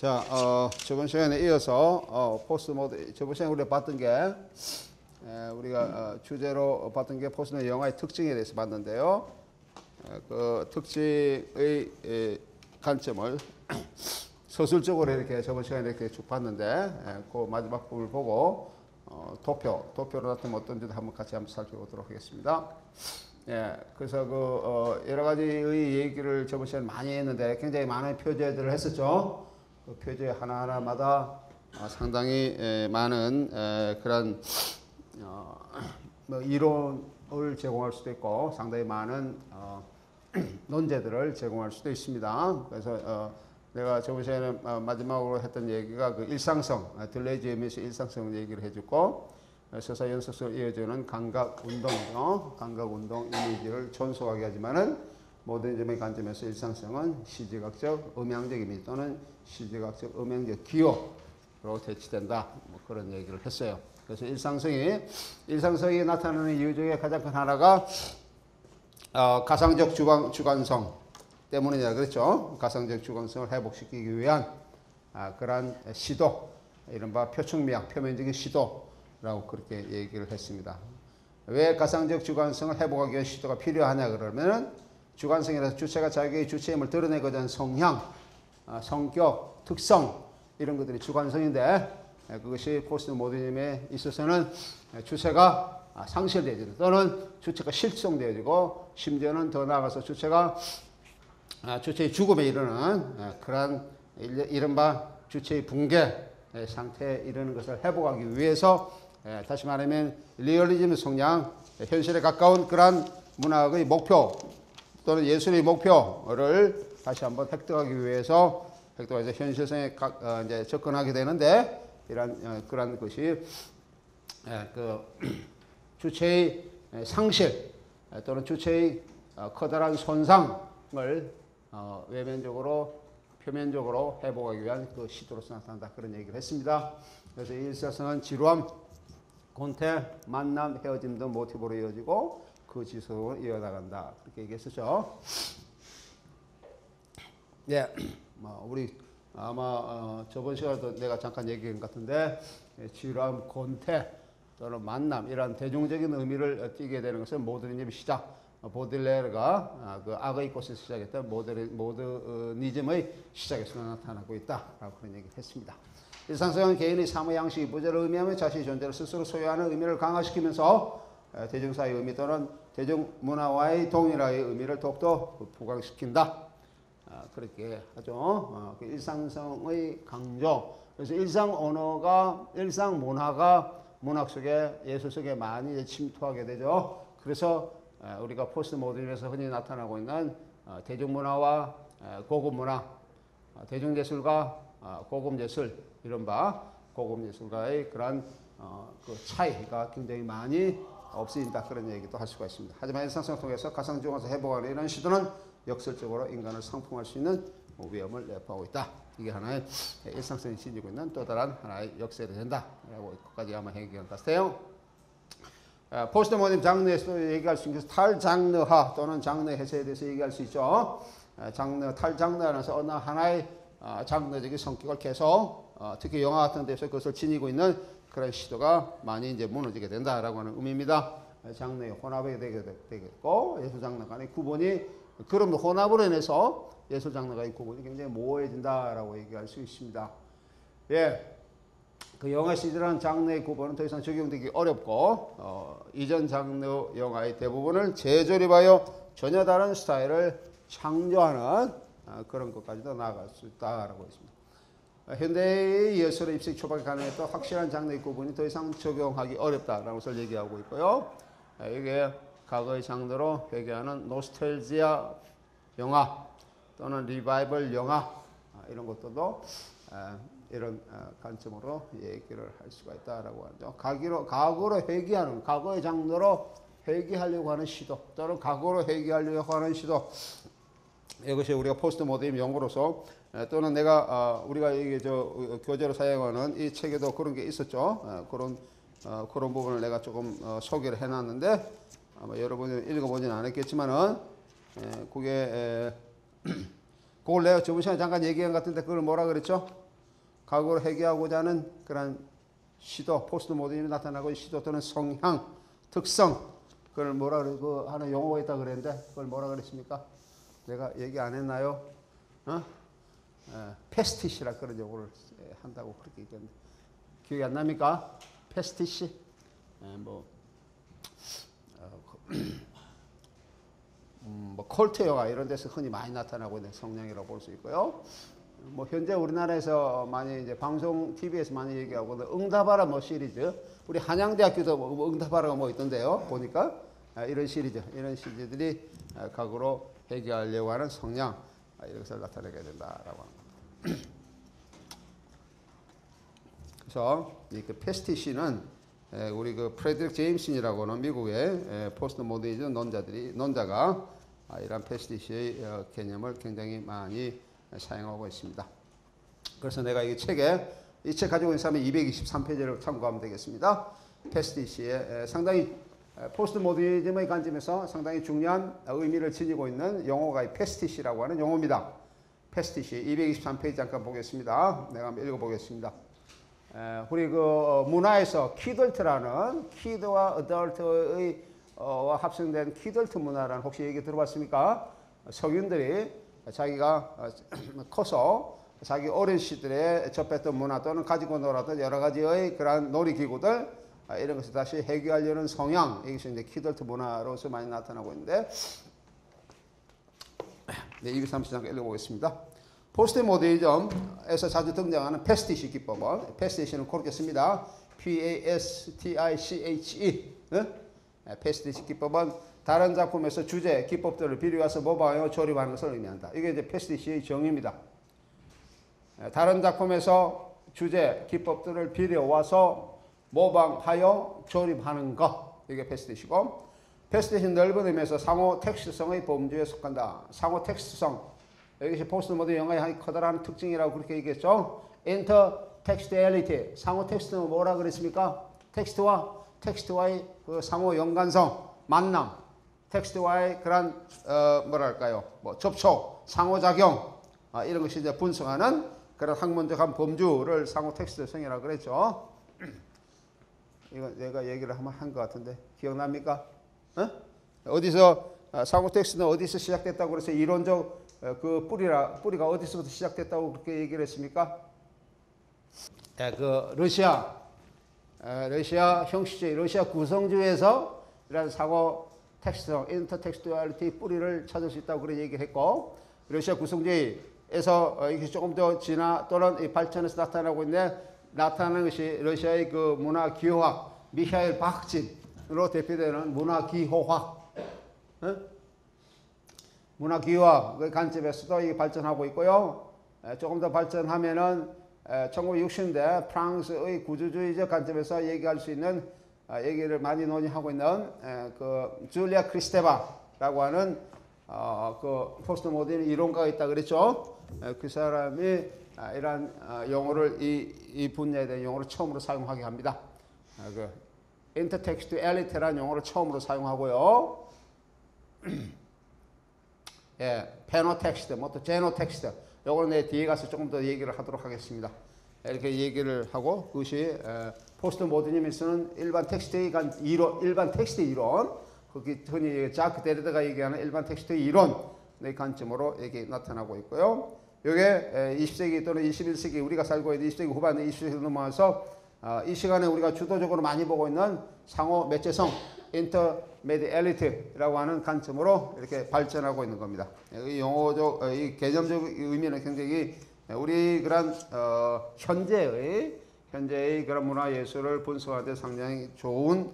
자, 저번 시간에 이어서 포스트 모드, 저번 시간에 우리가 봤던 게 우리가 주제로 봤던 게 포스트 모드 영화의 특징에 대해서 봤는데요. 그 특징의 관점을 서술적으로 이렇게 저번 시간에 이렇게 쭉 봤는데 그 마지막 부분을 보고 도표로 나타나면 어떤지도 한번 살펴보도록 하겠습니다. 예, 그래서 여러 가지의 얘기를 저번 시간에 많이 했는데 굉장히 많은 표제들을 했었죠. 그 표제 하나하나마다 상당히 많은 그런 뭐 이론을 제공할 수도 있고 상당히 많은 논제들을 제공할 수도 있습니다. 그래서 내가 저번 시간에 마지막으로 했던 얘기가 그 일상성, 딜레이즈 이미지 일상성 얘기를 해주고 서사 연속성을 이어주는 감각 운동, 감각 운동 이미지를 존속하게 하지만은 모더니즘의 관점에서 일상성은 시지각적 음향적 이미지 또는 시지각적 음향적 기호로 대치된다. 뭐 그런 얘기를 했어요. 그래서 일상성이 나타나는 이유 중에 가장 큰 하나가 가상적 주관성 때문이냐 그랬죠. 가상적 주관성을 회복시키기 위한 그러한 시도, 이른바 표층미학, 표면적인 시도라고 그렇게 얘기를 했습니다. 왜 가상적 주관성을 회복하기 위한 시도가 필요하냐 그러면은 주관성이라서 주체가 자기의 주체임을 드러내고자 하는 성향, 성격, 특성 이런 것들이 주관성인데 그것이 포스트 모더니즘에 있어서는 주체가 상실되어지고 또는 주체가 실성되어지고 심지어는 더 나아가서 주체가 주체의 죽음에 이르는 그러한 이른바 주체의 붕괴 상태에 이르는 것을 회복하기 위해서 다시 말하면 리얼리즘의 성향, 현실에 가까운 그러한 문학의 목표 또는 예술의 목표를 다시 한번 획득하기 위해서 현실성에 이제 접근하게 되는데 그러한 것이 그 주체의 상실 또는 주체의 커다란 손상을 외면적으로 표면적으로 회복하기 위한 그 시도로서 나타난다 그런 얘기를 했습니다. 그래서 이 일사성은 지루함, 곤태, 만남, 헤어짐 등 모티브로 이어지고 그 지속으로 이어나간다 그렇게 얘기했었죠. 예, 우리 아마 저번 시간에도 내가 잠깐 얘기한 것 같은데 지루함, 곤태 또는 만남 이러한 대중적인 의미를 띠게 되는 것은 모더니즘의 시작. 보들레르가 그 악의 꽃에서 시작했던 모더니즘의 시작에서 나타나고 있다라고 그런 얘기를 했습니다. 일상성은 개인의 사무 양식이 부재를 의미하며 자신의 존재를 스스로 소유하는 의미를 강화시키면서 대중사의 의미 또는 대중문화와의 동일화의 의미를 더욱더 부각시킨다. 그렇게 하죠. 일상성의 강조. 그래서 일상 언어가, 일상 문화가 문학 속에, 예술 속에 많이 침투하게 되죠. 그래서 우리가 포스트 모더니즘에서 흔히 나타나고 있는 대중문화와 고급문화, 대중예술과 고급예술, 이른바 고급예술가의 그런 그 차이가 굉장히 많이 없어진다. 그런 얘기도 할 수가 있습니다. 하지만 일상성을 통해서 가상주관에서 회복하는 이런 시도는 역설적으로 인간을 상품할 수 있는 위험을 내포하고 있다. 이게 하나의 일상성이 지니고 있는 또 다른 하나의 역설이 된다. 라고 끝까지 아마 얘기한 것 같아요. 포스트 모더니즘 장르에서 얘기할 수 있는 것은 탈장르화 또는 장르 해체에 대해서 얘기할 수 있죠. 탈장르 안에서 어느 하나의 장르적인 성격을 계속 특히 영화 같은 데서 그것을 지니고 있는 그런 시도가 많이 이제 무너지게 된다라고 하는 의미입니다. 장르의 혼합이 되겠고 예술 장르 간의 구분이 그럼 혼합으로 인해서 예술 장르가의 구분이 굉장히 모호해진다라고 얘기할 수 있습니다. 예. 그 영화 CG라는 장르의 구분은 더 이상 적용되기 어렵고 이전 장르 영화의 대부분을 재조립하여 전혀 다른 스타일을 창조하는 그런 것까지도 나아갈 수 있다라고 했습니다. 현대의 예술의 입식 초반에 가능했던 확실한 장르의 구분이 더 이상 적용하기 어렵다라는 것을 얘기하고 있고요. 이게 과거의 장르로 회귀하는 노스텔지아 영화 또는 리바이벌 영화 이런 것들도 이런 관점으로 얘기를 할 수가 있다라고 하죠. 과거로 회귀하는, 과거의 장르로 회귀하려고 하는 시도 또는 과거로 회귀하려고 하는 시도, 이것이 우리가 포스트 모더니즘 용어로서 또는 내가 우리가 이게 교재로 사용하는 이 책에도 그런 게 있었죠. 그런 부분을 내가 조금 소개를 해놨는데 아마 여러분이 읽어보지는 않았겠지만은 그게 그걸 내가 저번 시간에 잠깐 얘기한 것 같은데 그걸 뭐라 그랬죠? 과거를 해결하고자 하는 그런 시도, 포스트 모더니즘이 나타나고 시도 또는 성향, 특성, 그걸 뭐라 그래, 그 하나 용어가 있다 그랬는데, 그걸 뭐라 그랬습니까? 내가 얘기 안 했나요? 패스티시라 그런 용어를 한다고 그렇게 얘기했는데, 기억이 안 납니까? 패스티시? 콜트 영화 이런 데서 흔히 많이 나타나고 있는 성향이라고 볼 수 있고요. 현재 우리나라에서 많이 이제 방송 TV에서 많이 얘기하고 응답하라 시리즈, 우리 한양대학교도 응답하라가 있던데요. 보니까 이런 시리즈들이 각오로 해결하려고 하는 성향, 이런 것을 나타내게 된다라고 합니다. 그래서 그 패스티시는 우리 그 프레드릭 제임슨이라고 하는 미국의 포스트 모더니즘 논자가 이런 패스티시의 개념을 굉장히 많이 사용하고 있습니다. 그래서 내가 이 책 가지고 있는 사람이 223페이지를 참고하면 되겠습니다. 패스티시의 상당히 포스트 모더니즘의 관점에서 상당히 중요한 의미를 지니고 있는 용어가 패스티시라고 하는 용어입니다. 패스티시 223페이지 잠깐 보겠습니다. 내가 한번 읽어보겠습니다. 우리 그 문화에서 키덜트라는 키드와 어덜트의 합성된 키덜트 문화라는 혹시 얘기 들어봤습니까? 석윤들이 자기가 커서 자기 어린 시절에 접했던 문화 또는 가지고 놀았던 여러 가지의 그러한 놀이기구들, 이런 것을 다시 해결하려는 성향, 이것이 이제 키덜트 문화로서 많이 나타나고 있는데, 네, 230장 읽어보겠습니다. 포스트 모더니즘에서 자주 등장하는 패스티시 기법은, 패스티시는 그렇게 씁니다. P-A-S-T-I-C-H-E. 패스티시 기법은 다른 작품에서 주제, 기법들을 비교해서 모방하여 조립하는 것을 의미한다. 이게 이제 패스티시의 정의입니다. 다른 작품에서 주제, 기법들을 비려와서 모방하여 조립하는 것, 이게 패스티시고, 패스티시는 넓은 의미에서 상호 텍스트성의 범주에 속한다. 상호 텍스트성, 이것이 포스트 모던 영화의 커다란 특징이라고 그렇게 얘기했죠. 인터텍스트얼리티, 상호 텍스트는 뭐라 그랬습니까? 텍스트와의 그 상호 연관성, 만남, 텍스트와의 그런 뭐랄까요, 접촉, 상호작용, 이런 것이 이제 분석하는 그런 학문적인 범주를 상호 텍스트성이라고 그랬죠. 이거 내가 얘기를 한번 한 것 같은데 기억납니까? 어디서 상호 텍스트는 어디서 시작됐다고 그래서 이론적 그 뿌리가 어디서부터 시작됐다고 그렇게 얘기를 했습니까? 그 러시아 형식주의, 러시아 구성주의에서 이런 상호 텍스트성, 인터텍스투얼리티 뿌리를 찾을 수 있다고 그렇게 얘기를 했고, 러시아 구성주의에서 이게 조금 더 진화 또는 발전해서 나타나는 것이 러시아의 그 문화 기호학, 미하일 바흐진으로 대표되는 문화 기호학, 문화 기호학의 관점에서도 이게 발전하고 있고요. 조금 더 발전하면은 1960년대 프랑스의 구조주의적 관점에서 얘기할 수 있는, 얘기를 많이 논의하고 있는 그 줄리아 크리스테바라고 하는 그 포스트 모던 이론가가 있다 그랬죠. 그 사람이 이러한 용어를 이 분야에 대한 용어를 처음으로 사용하게 합니다. 그 인터텍스투얼리티라는 용어를 처음으로 사용하고요. 페노텍스트, 또 제노텍스트, 요거는 내 뒤에 가서 조금 더 얘기를 하도록 하겠습니다. 이렇게 얘기를 하고, 그것이 포스트 모더니즘에 쓰는 일반 텍스트 이론, 거기 흔히 자크 데르다가 얘기하는 일반 텍스트 이론의 관점으로 이렇게 나타나고 있고요. 이게 20세기 또는 21세기 우리가 살고 있는 20세기 후반 20세기 넘어와서 이 시간에 우리가 주도적으로 많이 보고 있는 상호 매체성, 인터메디얼리티라고 하는 관점으로 이렇게 발전하고 있는 겁니다. 이 용어적, 이 개념적 의미는 굉장히 우리 그런 현재의 그런 문화예술을 분석하는 데 상당히 좋은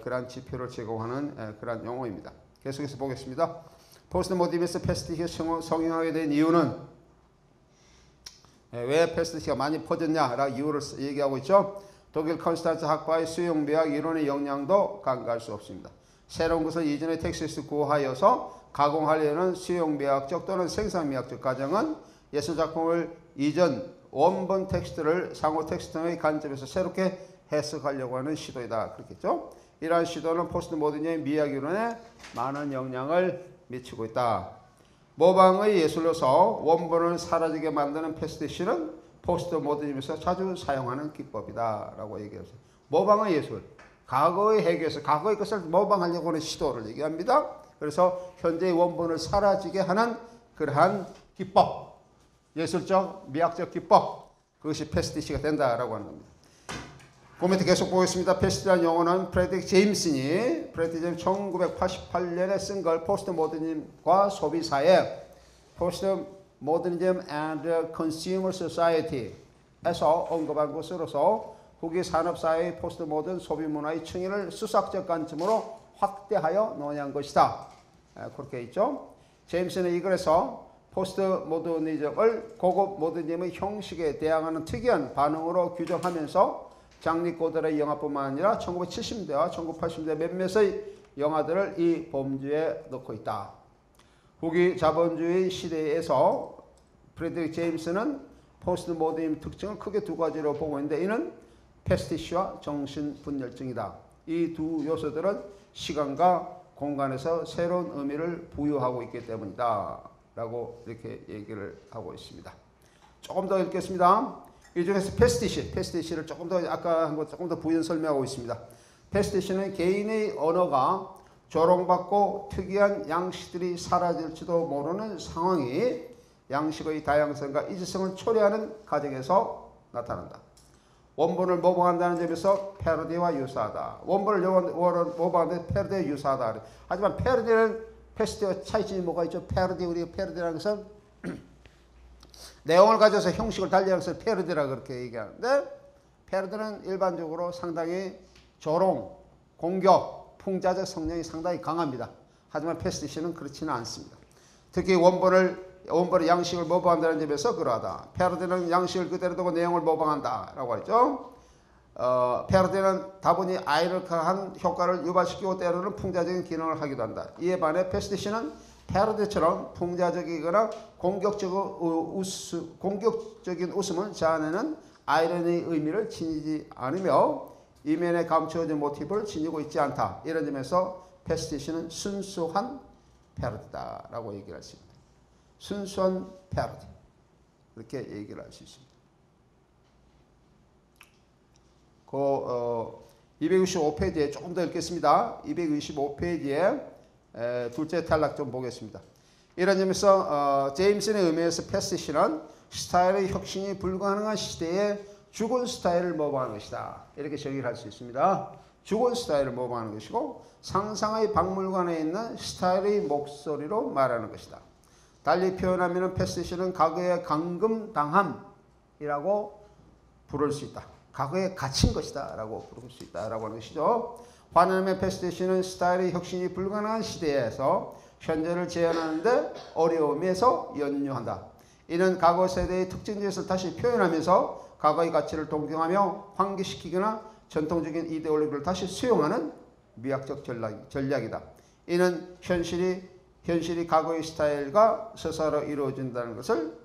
그런 지표를 제공하는 그런 용어입니다. 계속해서 보겠습니다. 포스트 모더니즘에서 패스티시가 성행하게 된 이유는, 왜 패스티시가 많이 퍼졌냐라는 이유를 얘기하고 있죠. 독일 컨스탄츠 학파의 수용미학 이론의 영향도 간과할 수 없습니다. 새로운 것을 이전의 텍스트에서 구하여서 가공하려는 수용미학적 또는 생산미학적 과정은 예술작품을 이전 원본 텍스트를 상호 텍스트의 관점에서 새롭게 해석하려고 하는 시도이다. 그렇겠죠? 이러한 시도는 포스트 모더니즘의 미학 이론에 많은 영향을 미치고 있다. 모방의 예술로서 원본을 사라지게 만드는 패스티시는 포스트 모더니즘에서 자주 사용하는 기법이다라고 얘기했어요. 모방의 예술, 과거의 해결에서 과거의 것을 모방하려고 하는 시도를 얘기합니다. 그래서 현재의 원본을 사라지게 하는 그러한 기법, 예술적, 미학적 기법, 그것이 패스티시가 된다라고 하는 겁니다. 그 밑에 계속 보겠습니다. 패스티라는 용어는 프레드릭 제임슨이 1988년에 쓴 걸 포스트 모더니즘과 소비 사회, 포스트 모더니즘 and consumer society에서 언급한 것으로서 후기 산업사회의 포스트 모던 소비 문화의 충의를 수학적 관점으로 확대하여 논의한 것이다. 그렇게 있죠. 제임스는 이 글에서 포스트 모더니즘을 고급 모더니즘의 형식에 대항하는 특이한 반응으로 규정하면서 장리 고들의 영화뿐만 아니라 1970년대와 1980년대 몇몇의 영화들을 이 범주에 넣고 있다. 후기 자본주의 시대에서 프레드릭 제임스는 포스트 모더니즘 특징을 크게 두 가지로 보고 있는데 이는 패스티시와 정신분열증이다. 이 두 요소들은 시간과 공간에서 새로운 의미를 부여하고 있기 때문이다. 라고 이렇게 얘기를 하고 있습니다. 조금 더 읽겠습니다. 이 중에서 패스티시를 조금 더 아까 한 것 조금 더 부연 설명하고 있습니다. 패스티시는 개인의 언어가 조롱받고 특이한 양식들이 사라질지도 모르는 상황이 양식의 다양성과 이질성을 초래하는 과정에서 나타난다. 원본을 모방한다는 점에서 패러디와 유사하다. 원본을 모방하는데 패러디와 유사하다. 하지만 패러디는 패스티와 차이점이 뭐가 있죠? 패러디, 우리가 패러디라는 것은 내용을 가져서 형식을 달리하는 것을 패러디라고 그렇게 얘기하는데 패러디는 일반적으로 상당히 조롱, 공격, 풍자적 성향이 상당히 강합니다. 하지만 패스티시는 그렇지는 않습니다. 특히 원본의 양식을 모방한다는 점에서 그러하다. 패러디는 양식을 그대로 두고 내용을 모방한다 라고 했죠. 패러디는 다분히 아이러니컬한 효과를 유발시키고 때로는 풍자적인 기능을 하기도 한다. 이에 반해 패스티시는 패러디처럼 풍자적이거나 공격적인 웃음을 자아내는 아이러니의 의미를 지니지 않으며 이면에 감추어진 모티브를 지니고 있지 않다. 이런 점에서 패스티시는 순수한 패러디다 라고 얘기를 할 수 있습니다. 순수한 패러디, 그렇게 얘기를 할 수 있습니다. 265페이지에 조금 더 읽겠습니다. 265페이지에 둘째 탈락 좀 보겠습니다. 이런 점에서 제임슨의 의미에서 패스티시는 스타일의 혁신이 불가능한 시대에 죽은 스타일을 모방하는 것이다. 이렇게 정의를 할 수 있습니다. 죽은 스타일을 모방하는 것이고 상상의 박물관에 있는 스타일의 목소리로 말하는 것이다. 달리 표현하면 패스티시는 과거에 감금당함이라고 부를 수 있다. 과거에 갇힌 것이다 라고 부를 수 있다 라고 하는 것이죠. 반면에 패스티시는 스타일의 혁신이 불가능한 시대에서 현재를 재현하는데 어려움에서 연유한다. 이는 과거 세대의 특징 것을 다시 표현하면서 과거의 가치를 동경하며 환기시키거나 전통적인 이데올로기를 다시 수용하는 미학적 전략이다. 이는 현실이 과거의 스타일과 서사로 이루어진다는 것을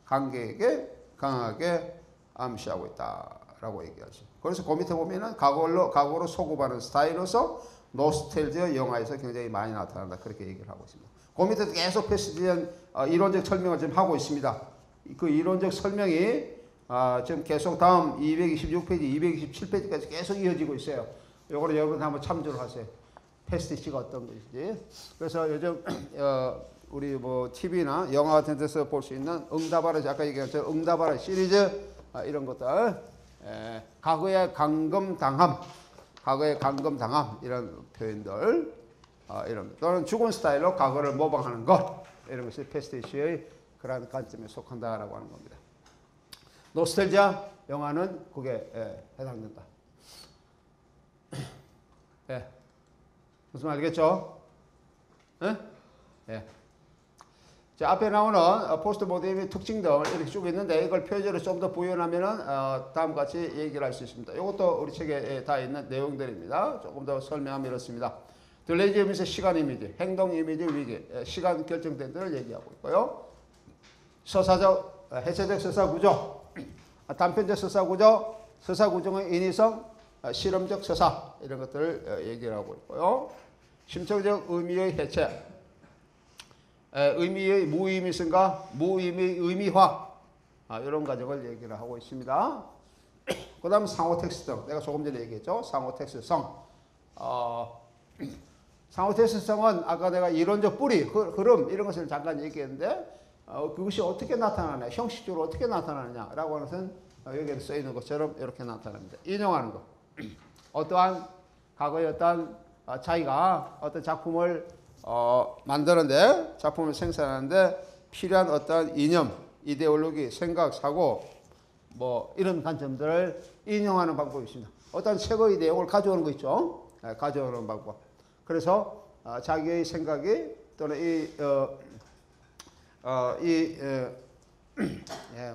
관객에게 강하게 암시하고 있다라고 얘기하죠. 그래서 그 밑에 보면은 과거로 소급하는 스타일로서 노스텔지아 영화에서 굉장히 많이 나타난다. 그렇게 얘기를 하고 있습니다. 그 밑에도 계속 패스에 대한 이론적 설명을 지금 하고 있습니다. 그 이론적 설명이 지금 계속 다음 226페이지, 227페이지까지 계속 이어지고 있어요. 요거를 여러분 한번 참조를 하세요. 패스티시가 어떤 것인지. 그래서 요즘 우리 뭐 TV나 영화 같은 데서 볼 수 있는 응답하라, 아까 얘기한 응답하라 시리즈 이런 것들, 과거에 감금당함 이런 표현들, 이런 또는 죽은 스타일로 과거를 모방하는 것, 이런 것이 패스티시의 그러한 관점에 속한다라고 하는 겁니다. 노스텔지아 영화는 그게 해당된다. 무슨 말이겠죠? 자, 앞에 나오는 포스트 모더니즘의 특징들 이렇게 쭉 있는데 이걸 표제로 좀 더 부연하면은 다음과 같이 얘기를 할 수 있습니다. 이것도 우리 책에 다 있는 내용들입니다. 조금 더 설명하면 이렇습니다. 딜레이즈 이미지, 시간 이미지, 행동 이미지, 위기, 시간 결정된 데를 얘기하고 있고요. 서사적, 해체적 서사 구조, 단편적 서사 구조, 서사 구조의 인위성, 실험적 서사 이런 것들을 얘기를 하고 있고요. 심층적 의미의 해체, 의미의 무의미성과 무의미의 의미화, 이런 과정을 얘기를 하고 있습니다. 그 다음 상호 텍스트성. 내가 조금 전에 얘기했죠. 상호 텍스트성. 상호 텍스트성은 아까 내가 이론적 뿌리, 흐름 이런 것을 잠깐 얘기했는데 그것이 어떻게 나타나냐, 형식적으로 어떻게 나타나느냐라고 하는 것은 여기에 써 있는 것처럼 이렇게 나타납니다. 인용하는 것. 어떠한 과거의 어떠한 자기가 어떤 작품을 만드는데, 작품을 생산하는데 필요한 어떠한 이념, 이데올로기, 생각, 사고 뭐 이런 관점들을 인용하는 방법이 있습니다. 어떤 책의 내용을 가져오는 거 있죠. 가져오는 방법. 그래서 자기의 생각이 또는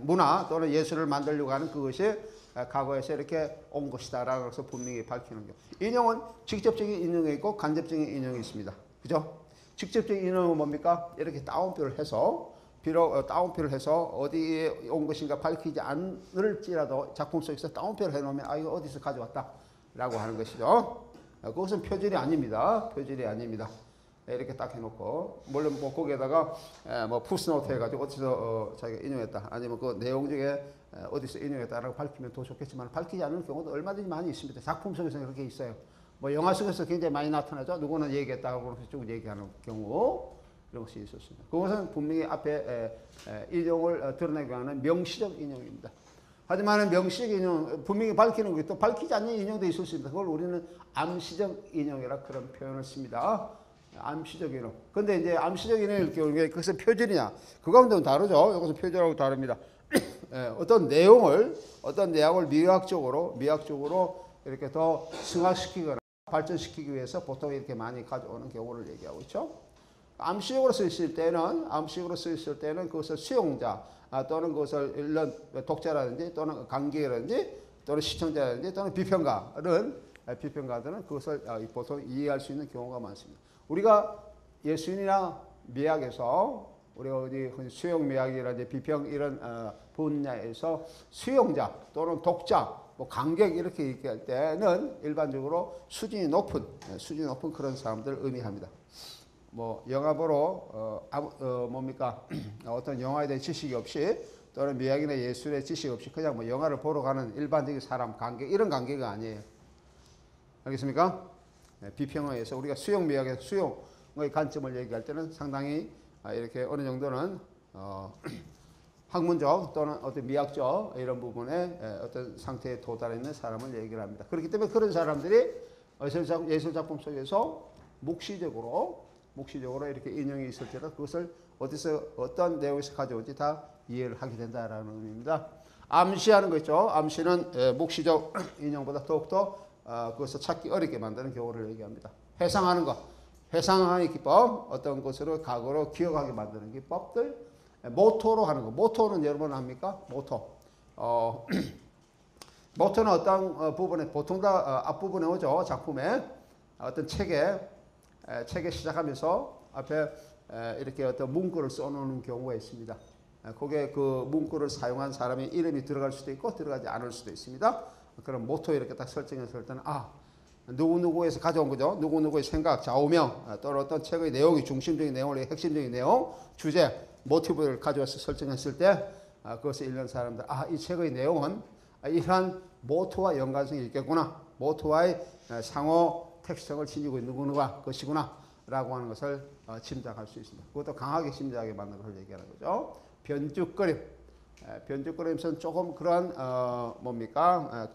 문화 또는 예술을 만들려고 하는 그것이 과거에서 이렇게 온 것이다라고 해서 분명히 밝히는 거. 인용은 직접적인 인용이 있고 간접적인 인용이 있습니다. 그죠? 직접적인 인용은 뭡니까? 이렇게 따옴표를 해서, 비록 따옴표를 해서 어디에 온 것인가 밝히지 않을지라도 작품 속에서 따옴표를 해놓으면 이거 어디서 가져왔다 라고 하는 것이죠. 그것은 표절이 아닙니다. 표절이 아닙니다. 이렇게 딱 해놓고, 물론 뭐 거기에다가 뭐 푸스노트 해가지고 어디서 자기가 인용했다, 아니면 그 내용 중에 어디서 인용했다라고 밝히면 더 좋겠지만, 밝히지 않는 경우도 얼마든지 많이 있습니다. 작품 속에서 그렇게 있어요. 뭐 영화 속에서 굉장히 많이 나타나죠. 누구는 얘기했다고 쭉 얘기하는 경우, 이런 것이 있었습니다. 그것은 분명히 앞에 인용을 드러내기 위한 명시적 인용입니다. 하지만 명시적 인용, 분명히 밝히는 게 또 밝히지 않는 인용도 있을 수 있습니다. 그걸 우리는 암시적 인용이라 그런 표현을 씁니다. 암시적 인용. 근데 이제 암시적 인용일 경우에 그것은 표절이냐? 그거하고는 다르죠. 이것은 표절하고 다릅니다. 어떤 내용을 미학적으로 이렇게 더 승화시키거나 발전시키기 위해서 보통 이렇게 많이 가져오는 경우를 얘기하고 있죠. 암시적으로 쓰였을 때는 그것을 수용자 또는 그것을 읽는 독자라든지 또는 관객이라든지 또는 시청자라든지 또는 비평가들은 그것을 보통 이해할 수 있는 경우가 많습니다. 우리가 예술이나 미학에서 우리가 어디 수용 미학이라든지 비평 이런 분야에서 수용자 또는 독자, 뭐 관객 이렇게 얘기할 때는 일반적으로 수준이 높은 그런 사람들을 의미합니다. 뭐 영화 보러 어떤 영화에 대한 지식이 없이 또는 미학이나 예술의 지식이 없이 그냥 뭐 영화를 보러 가는 일반적인 사람, 관객 이런 관계가 아니에요. 알겠습니까? 비평어에서 우리가 수용 미학에서 수용의 관점을 얘기할 때는 상당히 이렇게 어느 정도는 학문적 또는 어떤 미학적 이런 부분에 어떤 상태에 도달해 있는 사람을 얘기를 합니다. 그렇기 때문에 그런 사람들이 예술 작품 속에서 묵시적으로 이렇게 인용이 있을 때는 그것을 어디서 어떤 내용에서 가져온지 다 이해를 하게 된다라는 의미입니다. 암시하는 거 있죠. 암시는 묵시적 인용보다 더욱더 그것을 찾기 어렵게 만드는 경우를 얘기합니다. 회상하는 것, 회상하는 기법, 어떤 것으로 과거로 기억하게 만드는 기법들, 모토로 하는 거. 모토는 여러분 압니까? 모토는 어떤 부분에, 보통 다 앞부분에 오죠. 작품에 어떤 책에 시작하면서 앞에 이렇게 어떤 문구를 써놓는 경우가 있습니다. 거기에 그 문구를 사용한 사람의 이름이 들어갈 수도 있고 들어가지 않을 수도 있습니다. 그럼 모토 이렇게 딱 설정했을 때는 누구누구에서 가져온 거죠. 누구누구의 생각, 좌우명 또는 어떤 책의 내용이 중심적인 내용, 핵심적인 내용, 주제, 모티브를 가져와서 설정했을 때 그것을 읽는 사람들, 이 책의 내용은 이러한 모토와 연관성이 있겠구나. 모토와의 상호 텍스트성을 지니고 있는 누구누가 것이구나 라고 하는 것을 짐작할 수 있습니다. 그것도 강하게 짐작하게 만드는 것을 얘기하는 거죠. 변주거림에서는 조금 그런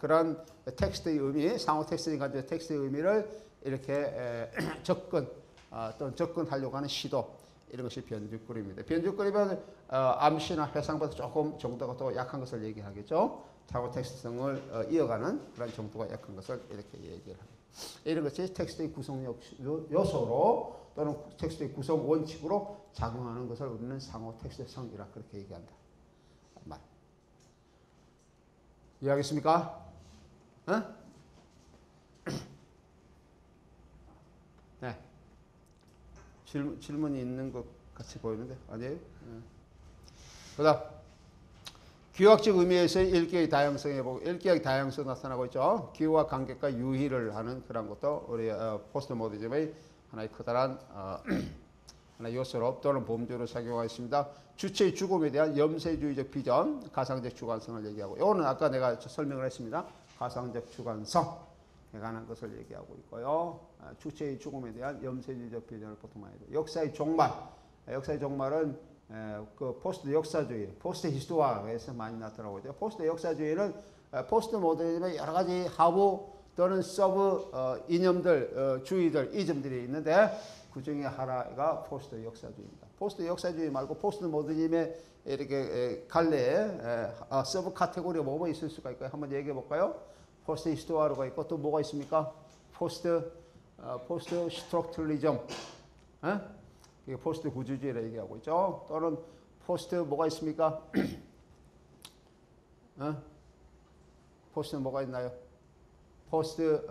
그런 텍스트의 의미, 상호 텍스트가 가진 텍스트의 의미를 이렇게 접근하려고 하는 시도, 이런 것이 변주거림입니다. 변주거림은 암시나 회상보다 조금 정도가 더 약한 것을 얘기하겠죠. 상호 텍스트성을 이어가는 그런 정도가 약한 것을 이렇게 얘기를 합니다. 이런 것이 텍스트의 구성 요소로 또는 텍스트의 구성 원칙으로 작용하는 것을 우리는 상호 텍스트성이라 그렇게 얘기한다. 이해하겠습니까? 네. 질문이 있는 것 같이 보이는데 아니에요? 그다음 기호학적 의미에서의 읽기의 다양성에 보고 읽기의 다양성 나타나고 있죠. 기호와 관객과 유희를 하는 그런 것도 우리 포스트 모더니즘의 하나의 커다란 하나 요소로 또는 범주로 작용하였습니다. 주체의 죽음에 대한 염세주의적 비전, 가상적 주관성을 얘기하고, 이거는 아까 내가 설명을 했습니다. 가상적 주관성에 관한 것을 얘기하고 있고요. 주체의 죽음에 대한 염세주의적 비전을 보통 많이 해요. 역사의 종말, 역사의 종말은 그 포스트 역사주의, 포스트 히스토아에서 많이 나타나고 있죠. 포스트 역사주의는 포스트 모더니즘의 여러 가지 하부 또는 서브 이념들, 주의들, 이점들이 있는데 그 중에 하나가 포스트 역사주의입니다. 포스트 역사주의 말고 포스트 모더니즘의 이렇게 갈래에 서브 카테고리가 뭐뭐 있을 수가 있까요? 한번 얘기해 볼까요? 포스트 히스토아로가 있고 또 뭐가 있습니까? 포스트 스트럭처리즘, 이게 포스트 구주주의를 얘기하고 있죠. 또는 포스트 뭐가 있습니까? 포스트 뭐가 있나요? 포스트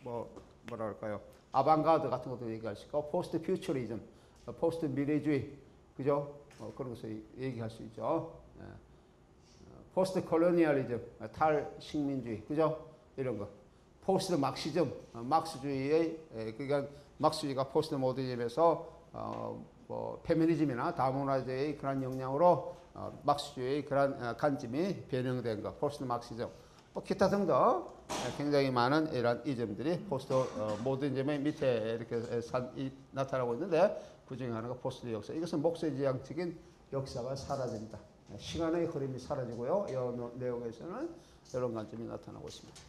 뭐라 할까요? 아방가드 같은 것도 얘기할 수 있고, 포스트 퓨처리즘, 포스트 미래주의, 그죠? 그런 것을 얘기할 수 있죠. 포스트 콜로니얼리즘, 탈식민주의, 그죠? 이런 거. 포스트 막시즘, 막스주의의, 그러니까 막스주의가 포스트 모더니즘에서 뭐 페미니즘이나 다문화주의의 그런 영향으로 막스주의의 그런 관점이 변형된 거, 포스트 막시즘. 뭐 기타 등등 굉장히 많은 이런 이점들이 포스트 모더니즘의 밑에 이렇게 나타나고 있는데, 그 중에 하나가 포스트 역사. 이것은 목세지향적인 역사가 사라집니다. 시간의 흐름이 사라지고요. 이 내용에서는 이런 관점이 나타나고 있습니다.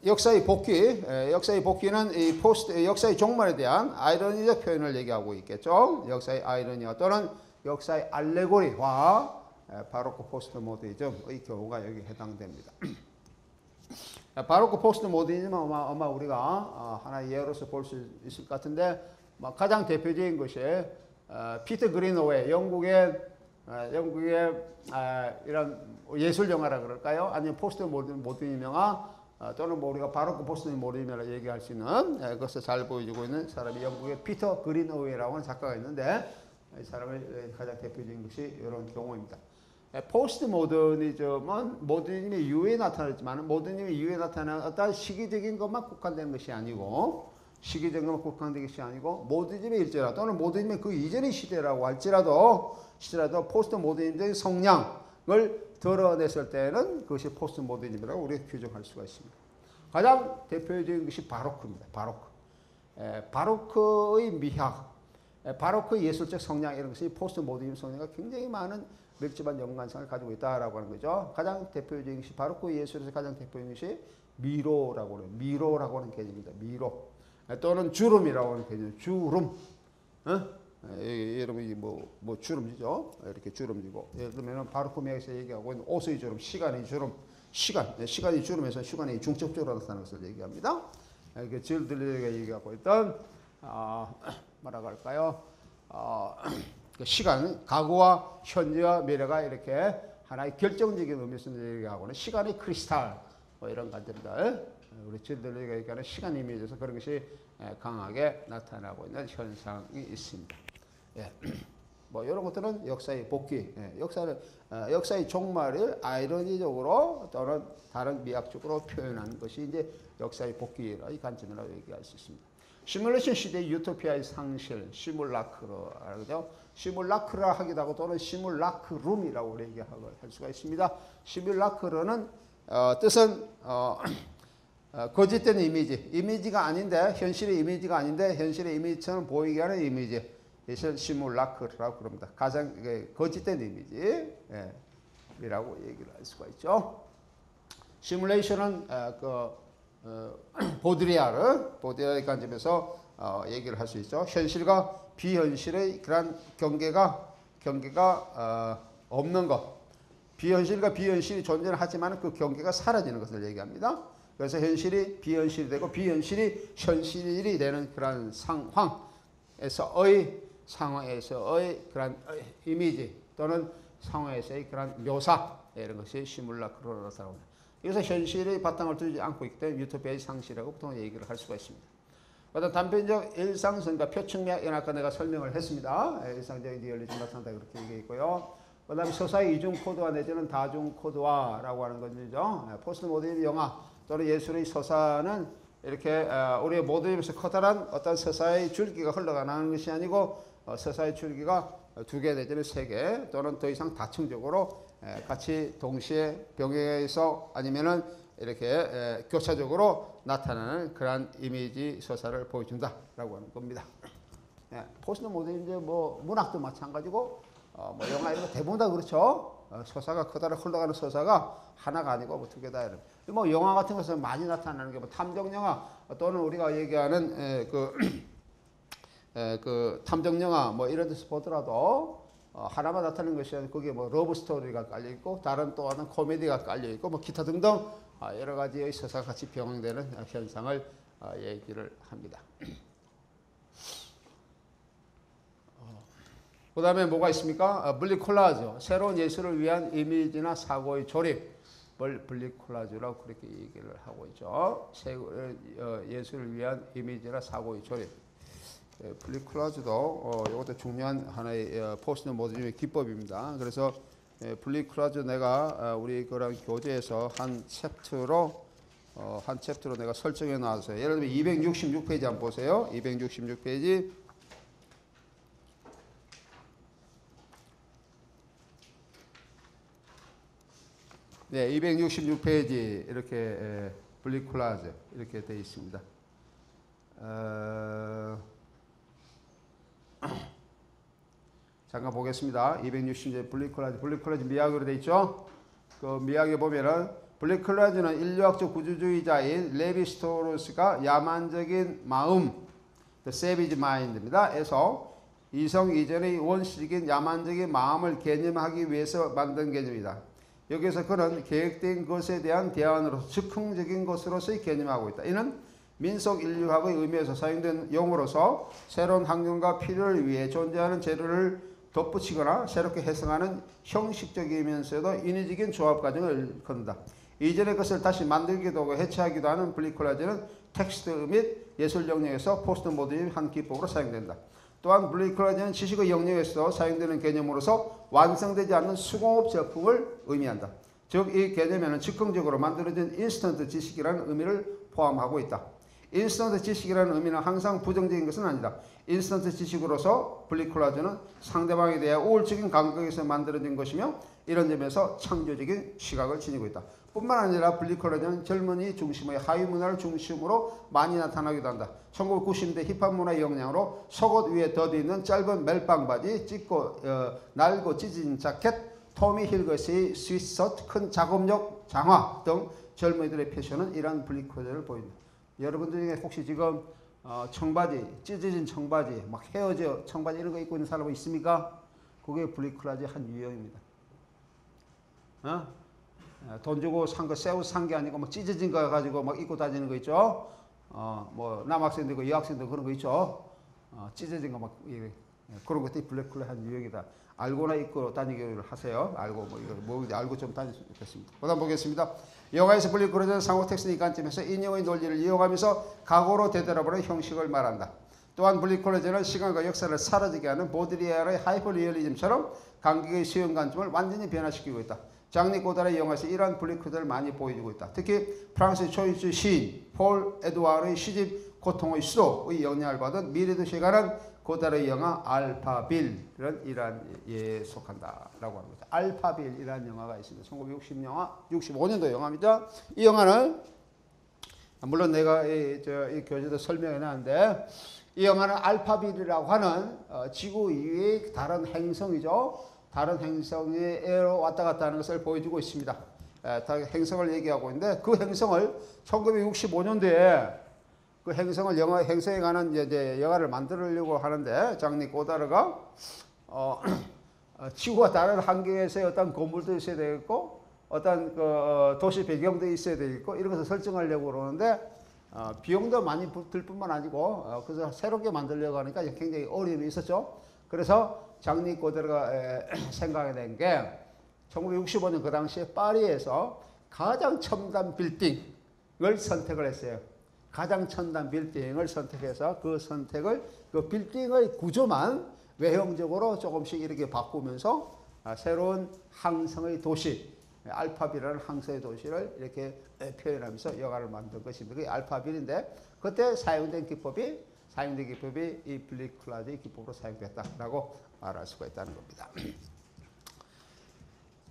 역사의 복귀, 역사의 복귀는 이 포스트 역사의 종말에 대한 아이러니적 표현을 얘기하고 있겠죠. 역사의 아이러니와 또는 역사의 알레고리와 바로크 포스트 모더니즘의 경우가 여기 해당됩니다. 바로크 포스트 모더니즘은 아마 우리가 하나의 예로서 볼 수 있을 것 같은데, 가장 대표적인 것이 피터 그린어웨이, 영국의 이런 예술 영화라 그럴까요? 아니면 포스트 모더니즘 영화, 또는 뭐 우리가 바로크 포스트 모더니즘이라고 얘기할 수 있는 그것을 잘 보여주고 있는 사람이 영국의 피터 그린어웨이라고 하는 작가가 있는데, 이 사람의 가장 대표적인 것이 이런 경우입니다. 포스트 모더니즘은 모더니즘의 이후에 나타났지만, 모더니즘의 이후에 나타나는 어떤 시기적인 것만 국한되는 것이 아니고, 시기적인 것만 국한되는 것이 아니고, 모더니즘의 일제라 또는 모더니즘의 그 이전의 시대라고 할지라도 포스트 모더니즘의 성량을 드러냈을 때는 그것이 포스트 모더니즘이라고 우리가 규정할 수가 있습니다. 가장 대표적인 것이 바로크입니다. 바로크의 미학, 바로크의 예술적 성량, 이런 것이 포스트 모더니즘 성량과 굉장히 많은 밀접한 연관성을 가지고 있다라고 하는 거죠. 가장 대표적인 것이 바로크 예술에서 가장 대표적인 것이 미로라고 하는, 미로라고 하는 개념입니다. 미로 또는 주름이라고 하는 개념. 주름, 여러분이 뭐 주름지죠. 이렇게 주름지고, 예를 들면 바로크 미학에서 얘기하고 있는 옷의 주름, 시간의 주름, 시간이 주름에서 시간이 중첩적으로 나타나는 것을 얘기합니다. 이렇게 질들리가 얘기하고 있던 뭐라고 할까요? 그 시간, 과거와 현재와 미래가 이렇게 하나의 결정적인 의미에서 얘기하고는 시간의 크리스탈, 뭐 이런 관점들, 우리 질들리가 얘기하는 시간 이미지에서 그런 것이 강하게 나타나고 있는 현상이 있습니다. 뭐 이런 것들은 역사의 복귀, 역사의 종말을 아이러니적으로 또는 다른 미학적으로 표현한 것이 이제 역사의 복귀의 관점이라고 얘기할 수 있습니다. 시뮬레이션 시대의 유토피아의 상실, 시뮬라크르죠. 시뮬라크라 하기도 하고 또는 시뮬라크룸이라고 얘기할 수가 있습니다. 시뮬라크르는 뜻은 거짓된 이미지가 아닌데, 현실의 이미지가 아닌데 현실의 이미지처럼 보이게 하는 이미지, 이것을 시뮬라크라고 그럽니다. 가장 거짓된 이미지라고 얘기를 할 수가 있죠. 시뮬레이션은 보드리아르의 관점에서 얘기를 할 수 있죠. 현실과 비현실의 그런 경계가 없는 것, 비현실과 비현실이 존재는 하지만 그 경계가 사라지는 것을 얘기합니다. 그래서 현실이 비현실이 되고 비현실이 현실이 되는 그런 상황에서의 그런 이미지 또는 상황에서의 그런 묘사, 이런 것이 시뮬라크로 나타납니다. 이것은 현실의 바탕을 두지 않고 있기 때문에 유토피아의 상실이라고 보통 얘기를 할 수가 있습니다. 어떤 단편적 일상성과 표측력, 아까 내가 설명을 했습니다. 일상적인 리얼리즘 나타난다 그렇게 얘기했고요. 그 다음에 서사의 이중 코드화 내지는 다중 코드화라고 하는 것이죠. 포스트 모더니즘 영화 또는 예술의 서사는 이렇게 우리의 모든 입에서 커다란 어떤 서사의 줄기가 흘러가는 것이 아니고 서사의 줄기가 2개 내지는 3개 또는 더 이상 다층적으로 같이 동시에 병행해서 아니면은 이렇게 교차적으로 나타나는 그러한 이미지 서사를 보여준다라고 하는 겁니다. 포스트 모더니즘 뭐 문학도 마찬가지고 뭐 영화 이런 거 대부분 다 그렇죠. 서사가 커다란 흘러가는 서사가 하나가 아니고 뭐 2개다 이런. 뭐 영화 같은 것은 많이 나타나는 게 뭐 탐정 영화 또는 우리가 얘기하는 그 탐정 영화 뭐 이런 데서 보더라도 하나만 나타나는 것이 아니고 거기에 뭐 러브 스토리가 깔려 있고 다른 또 하나는 코미디가 깔려 있고 뭐 기타 등등 여러 가지의 서사가 같이 병행되는 현상을 얘기를 합니다. 그 다음에 뭐가 있습니까? 분리콜라주, 새로운 예술을 위한 이미지나 사고의 조립을 분리콜라주라고 그렇게 얘기를 하고 있죠. 예술을 위한 이미지나 사고의 조립. 분리콜라주도 이것도 중요한 하나의 포스트 모더니즘의 기법입니다. 그래서 분리콜라주 내가 우리 그런 교재에서 한 챕터로 내가 설정해 놨어요. 예를 들면 266페이지 한번 보세요. 266페이지. 네, 266페이지 이렇게 분리콜라주 이렇게 되어 있습니다. 잠깐 보겠습니다. 260제 분리콜라주 미학으로 되어 있죠. 그 미학에 보면은 분리콜라주는 인류학적 구조주의자인 레비 스토로스가 야만적인 마음, the savage mind입니다. 에서 이성 이전의 원칙인 야만적인 마음을 개념하기 위해서 만든 개념이다. 여기서 그는 계획된 것에 대한 대안으로서 즉흥적인 것으로서의 개념하고 있다. 이는 민속 인류학의 의미에서 사용된 용어로서 새로운 환경과 필요를 위해 존재하는 재료를 덧붙이거나 새롭게 해석하는 형식적이면서도 인위적인 조합 과정을 일컫는다. 이전의 것을 다시 만들기도 하고 해체하기도 하는 분리콜라주는 텍스트 및 예술 영역에서 포스트 모더니즘의 한 기법으로 사용된다. 또한 분리콜라주는 지식의 영역에서 사용되는 개념으로서 완성되지 않는 수공업 제품을 의미한다. 즉 이 개념에는 즉흥적으로 만들어진 인스턴트 지식이라는 의미를 포함하고 있다. 인스턴트 지식이라는 의미는 항상 부정적인 것은 아니다. 인스턴트 지식으로서 분리콜라주는 상대방에 대해 우월적인 감각에서 만들어진 것이며 이런 점에서 창조적인 시각을 지니고 있다. 뿐만 아니라 분리콜라주는 젊은이 중심의 하위 문화를 중심으로 많이 나타나기도 한다. 1990년대 힙합 문화의 영향으로 속옷 위에 덧입는 짧은 멜빵 바지, 날고 찢어진 자켓, 토미 힐거스의 스위스셔츠, 큰 작업용 장화 등 젊은이들의 패션은 이러한 분리콜라주를 보인다. 여러분들 중에 혹시 지금 청바지, 찢어진 청바지, 막 헤어져 청바지 이런 거 입고 있는 사람 있습니까? 그게 분리콜라주의 한 유형입니다. 돈 주고 산 거 새 옷 산 게 아니고 막 찢어진 거 가지고 막 입고 다니는 거 있죠. 뭐 남학생도 있고 여학생도 그런 거 있죠. 찢어진 거 막 그런 것들이 분리콜라주의 한 유형이다. 알고나 입고 다니기를 하세요. 알고 뭐 이거 뭐인지 알고 좀 다니시면 좋겠습니다. 그다음 보겠습니다. 영화에서 분리콜라주는 상호 텍스트의 관점에서 인용의 논리를 이용하면서 각오로 되돌아보는 형식을 말한다. 또한 분리콜라주는 시간과 역사를 사라지게 하는 보드리에르의 하이퍼리얼리즘처럼 관객의 시험 관점을 완전히 변화시키고 있다. 장리 고달의 영화에서 이러한 분리콜라주를 많이 보여주고 있다. 특히 프랑스의 초일주 시인 폴 에드와르의 시집 고통의 수도의 영향을 받은 미래도시에 관한 고달의 영화 알파빌은 이러한 속한다라고 합니다. 알파빌이라는 영화가 있습니다. 1965년도 영화입니다. 이 영화는 물론 내가 이 교재도 설명해 놨는데 이 영화는 알파빌이라고 하는 지구 이외의 다른 행성이죠. 다른 행성으로 왔다 갔다 하는 것을 보여주고 있습니다. 행성을 얘기하고 있는데 그 행성을 1965년도에 그 행성을 행성에 관한 이제 영화를 만들려고 하는데 장리 고다르가 지구와 다른 환경에서의 어떤 건물도 있어야 되겠고 어떤 그 도시 배경도 있어야 되겠고 이런 것을 설정하려고 그러는데 비용도 많이 들 뿐만 아니고 그래서 새롭게 만들려고 하니까 굉장히 어려움이 있었죠. 그래서 장리 고다르가 생각이 된 게 1965년 그 당시에 파리에서 가장 첨단 빌딩을 선택을 했어요. 가장 첨단 빌딩을 선택해서 그 빌딩의 구조만 외형적으로 조금씩 이렇게 바꾸면서 새로운 항성의 도시, 알파빌이라는 항서의 도시를 이렇게 표현하면서 영화를 만든 것입니다. 그게 알파빌인데 그때 사용된 기법이 이 블리클라드의 기법으로 사용됐다라고 말할 수가 있다는 겁니다.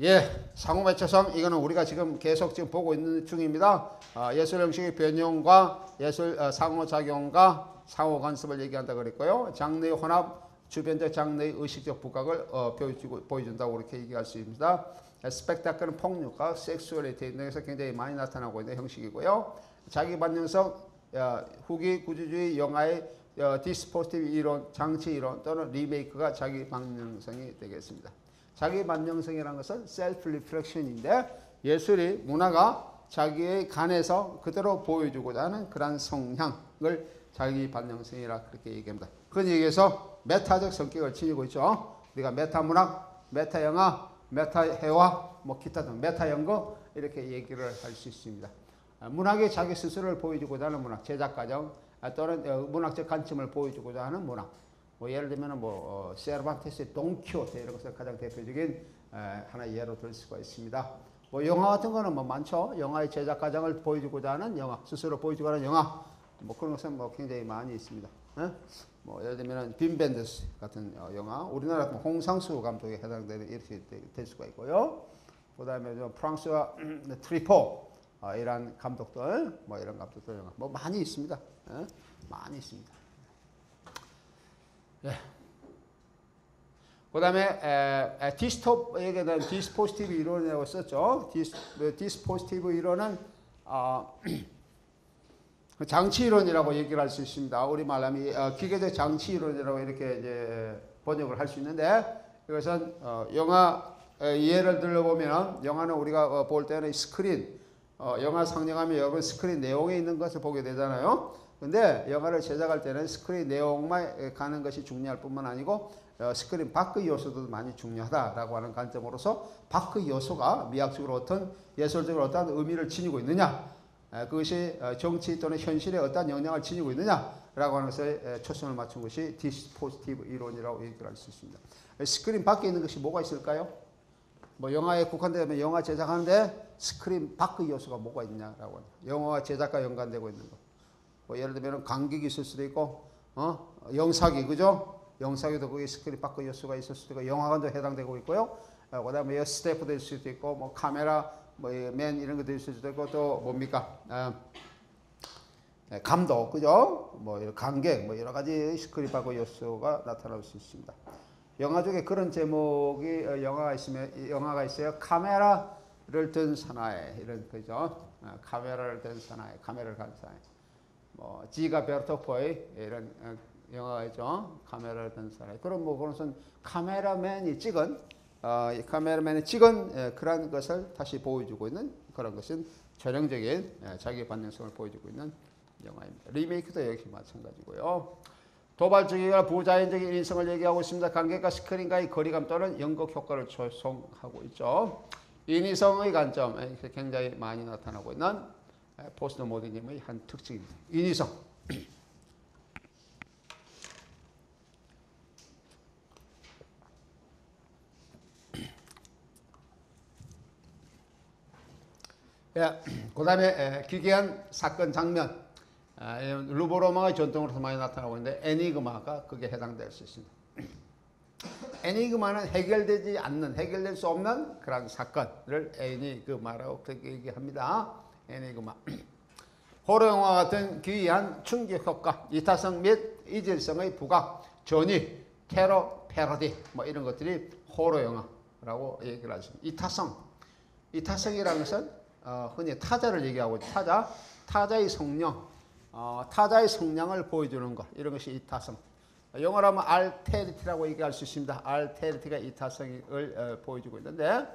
예, 상호매체성 이거는 우리가 지금 계속 지금 보고 있는 중입니다. 예술 형식의 변형과 예술 상호작용과 상호간섭을 얘기한다 그랬고요. 장르의 혼합, 주변적 장르의 의식적 부각을 보여준다고 그렇게 얘기할 수 있습니다. 스펙타클은 폭력과 섹슈얼리티 등에서 굉장히 많이 나타나고 있는 형식이고요. 자기 반영성, 후기 구조주의 영화의 디스포지티브 이론, 장치 이론 또는 리메이크가 자기 반영성이 되겠습니다. 자기 반영성이라는 것은 셀프 리플렉션인데 예술이 문화가 자기의 간에서 그대로 보여주고자 하는 그런 성향을 자기 반영성이라 그렇게 얘기합니다. 그런 얘기에서 메타적 성격을 지니고 있죠. 우리가 메타 문학, 메타 영화, 메타 회화, 뭐 기타 등 메타 연구 이렇게 얘기를 할 수 있습니다. 문학이 자기 스스로를 보여주고자 하는 문학, 제작 과정 또는 문학적 관점을 보여주고자 하는 문학. 뭐 예를 들면 세르반테스의 돈키호테 이런 것을 가장 대표적인 하나의 예로 들 수가 있습니다. 뭐 영화 같은 거는 뭐 많죠. 영화의 제작 과정을 보여주고자 하는 영화, 스스로 보여주고자 하는 영화, 뭐 그런 것은 뭐 굉장히 많이 있습니다. 뭐 예를 들면 빔 벤더스 같은 영화, 우리나라 홍상수 감독에 해당되는 이렇게 될 수가 있고요. 그다음에 프랑스와 트리포 이런 감독들, 뭐 이런 감독들 영화 뭐 많이 있습니다. 많이 있습니다. 예. 그 다음에 디스톱에게 대한 디스포지티브 이론이라고 썼죠. 디스포지티브 이론은 장치 이론이라고 얘기를 할 수 있습니다. 우리말로 하면 기계적 장치 이론이라고 이렇게 이제 번역을 할 수 있는데 이것은 영화 예를 들어보면 영화는 우리가 볼 때는 스크린 영화 상영하면 여러분 스크린 내용에 있는 것을 보게 되잖아요. 근데 영화를 제작할 때는 스크린 내용만 가는 것이 중요할 뿐만 아니고 스크린 밖의 요소도 많이 중요하다라고 하는 관점으로서 밖의 요소가 미학적으로 어떤 예술적으로 어떤 의미를 지니고 있느냐, 그것이 정치 또는 현실에 어떤 영향을 지니고 있느냐라고 하는 것에 초점을 맞춘 것이 디스포지티브 이론이라고 얘기를 할 수 있습니다. 스크린 밖에 있는 것이 뭐가 있을까요? 뭐 영화에 국한되면 영화 제작하는데 스크린 밖의 요소가 뭐가 있냐라고 합니다. 영화와 제작과 연관되고 있는 것. 뭐 예를 들면 관객이 있을 수도 있고, 영사기, 그죠? 영사기도 거기 스크린 밖의 요소가 있을 수도 있고, 영화관도 해당되고 있고요. 그 다음에 스태프 될 수도 있고, 뭐 카메라, 뭐 맨 이런 거 될 수도 있고, 또 뭡니까? 감독, 그죠? 뭐 관객, 뭐 여러 가지 스크린 밖의 요소가 나타날 수 있습니다. 영화 중에 그런 제목이 영화가 있어요. 카메라를 든 사나이, 이런 거죠. 카메라를 든 사나이, 카메라를 간 사나이. 뭐 지가 베르토포의 이런 영화가 있죠. 카메라를 든 사나이. 그럼 뭐 그것은 카메라맨이 찍은 그런 것을 다시 보여주고 있는 그런 것은 전형적인 자기 반영성을 보여주고 있는 영화입니다. 리메이크도 역시 마찬가지고요. 도발적이거나 부자연적인 인성을 얘기하고 있습니다. 관객과 스크린과의 거리감 또는 연극 효과를 조성하고 있죠. 인위성의 관점 굉장히 많이 나타나고 있는 포스트 모더니즘의 한 특징입니다. 인위성. 예, 그 다음에 기괴한 사건 장면. 루보로마의 전통으로서 많이 나타나고 있는데 애니그마가 그게 해당될 수 있습니다. 애니그마는 해결될 수 없는 그런 사건을 애니그마라고 그렇게 얘기합니다. 애니그마. 호러 영화 같은 기이한 충격 효과, 이타성 및 이질성의 부각, 전위, 테러, 패러디 뭐 이런 것들이 호러 영화라고 얘기를 하십니다. 이타성이라는 것은 흔히 타자를 얘기하고 타자의 성령, 타자의 성량을 보여주는 것, 이런 것이 이타성. 영어로 하면 알테리티라고 얘기할 수 있습니다. 알테리티가 이타성을 보여주고 있는데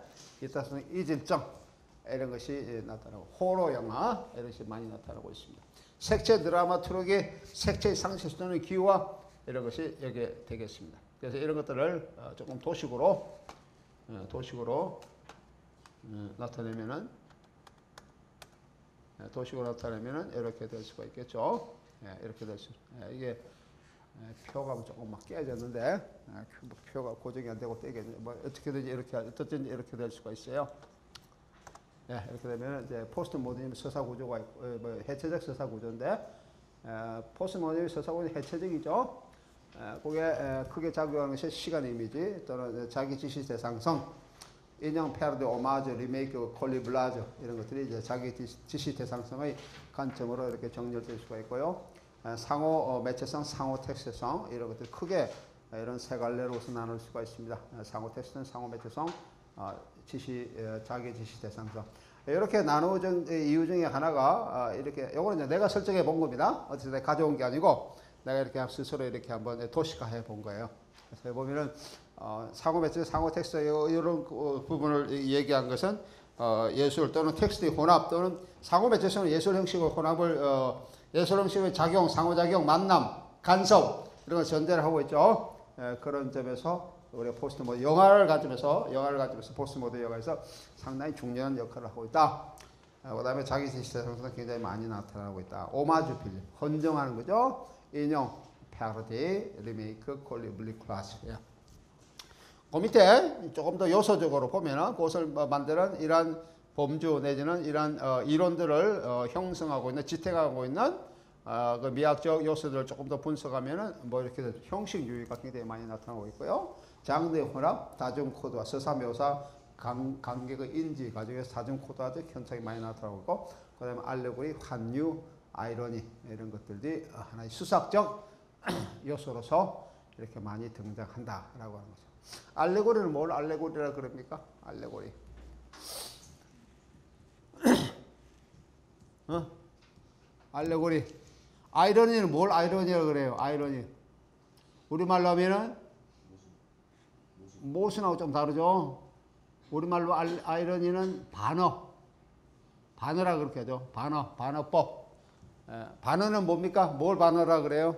이타성, 이질적 이런 것이 나타나고 호러 영화 이런 것이 많이 나타나고 있습니다. 색채 드라마 트럭이 색채의 상실 또는 기와 이런 것이 여기에 되겠습니다. 그래서 이런 것들을 조금 도식으로 나타내면은 이렇게 될 수가 있겠죠. 이렇게 될 수. 이게 표가 조금 막 깨졌는데 표가 고정이 안 되고 떼겠네. 뭐 어떻게든지 이렇게 될 수가 있어요. 예, 이렇게 되면 이제 포스트 모더니즘 서사 구조가 있고, 뭐 해체적 서사 구조인데, 포스트 모더니즘 서사 구조 해체적이죠. 그게 크게 작용하는 것이 시간 이미지 또는 자기 지시 대상성, 인형, 패러디, 오마주, 리메이크, 콜리블라주 이런 것들이 이제 자기 지시 대상성의 관점으로 이렇게 정렬될 수가 있고요. 상호 매체성, 상호 텍스트성 이런 것들 크게 이런 세 갈래로서 나눌 수가 있습니다. 상호 텍스트는 상호 매체성, 자기 지시 대상성. 이렇게 나누어진 이유 중에 하나가 이렇게 요거는 이제 내가 설정해 본 겁니다. 어쨌든 내가 가져온 게 아니고 내가 이렇게 스스로 이렇게 한번 도식화해 본 거예요. 그래서 보면은 상호 매체, 상호 텍스트 이런 부분을 얘기한 것은 예술 또는 텍스트의 혼합 또는 상호 매체에서는 예술 형식의 혼합을 예술 형식의 작용, 상호작용, 만남, 간섭 이런 걸 전제를 하고 있죠. 그런 점에서 우리가 포스트 모드 영화를 가지면서 포스트 모드 영화에서 상당히 중요한 역할을 하고 있다. 그다음에 자기 지시 대상성도 굉장히 많이 나타나고 있다. 오마주 필름, 헌정하는 거죠. 인용, 패러디, 리메이크, 콜리블리, 클래식. 그 밑에 조금 더 요소적으로 보면은 그것을 만드는 이러한 범주 내지는 이러한 이론들을 형성하고 있는, 지탱하고 있는 그 미학적 요소들을 조금 더 분석하면은 뭐 이렇게 형식 유의가 굉장히 많이 나타나고 있고요. 장르의 혼합, 다중 코드와 서사 묘사, 관객의 인지 과정에서 다중 코드화도 현상이 많이 나타나고 있고, 그다음에 알레고리, 환유, 아이러니 이런 것들이 하나의 수학적 요소로서 이렇게 많이 등장한다라고 하는 거죠. 알레고리는 뭘 알레고리라 그럽니까? 알레고리. 알레고리. 아이러니는 뭘 아이러니라 그래요? 아이러니. 우리말로 하면은 모순하고 좀 다르죠. 우리말로 아이러니는 반어라 그렇게 하죠. 반어법. 반어는 뭡니까? 뭘 반어라 그래요?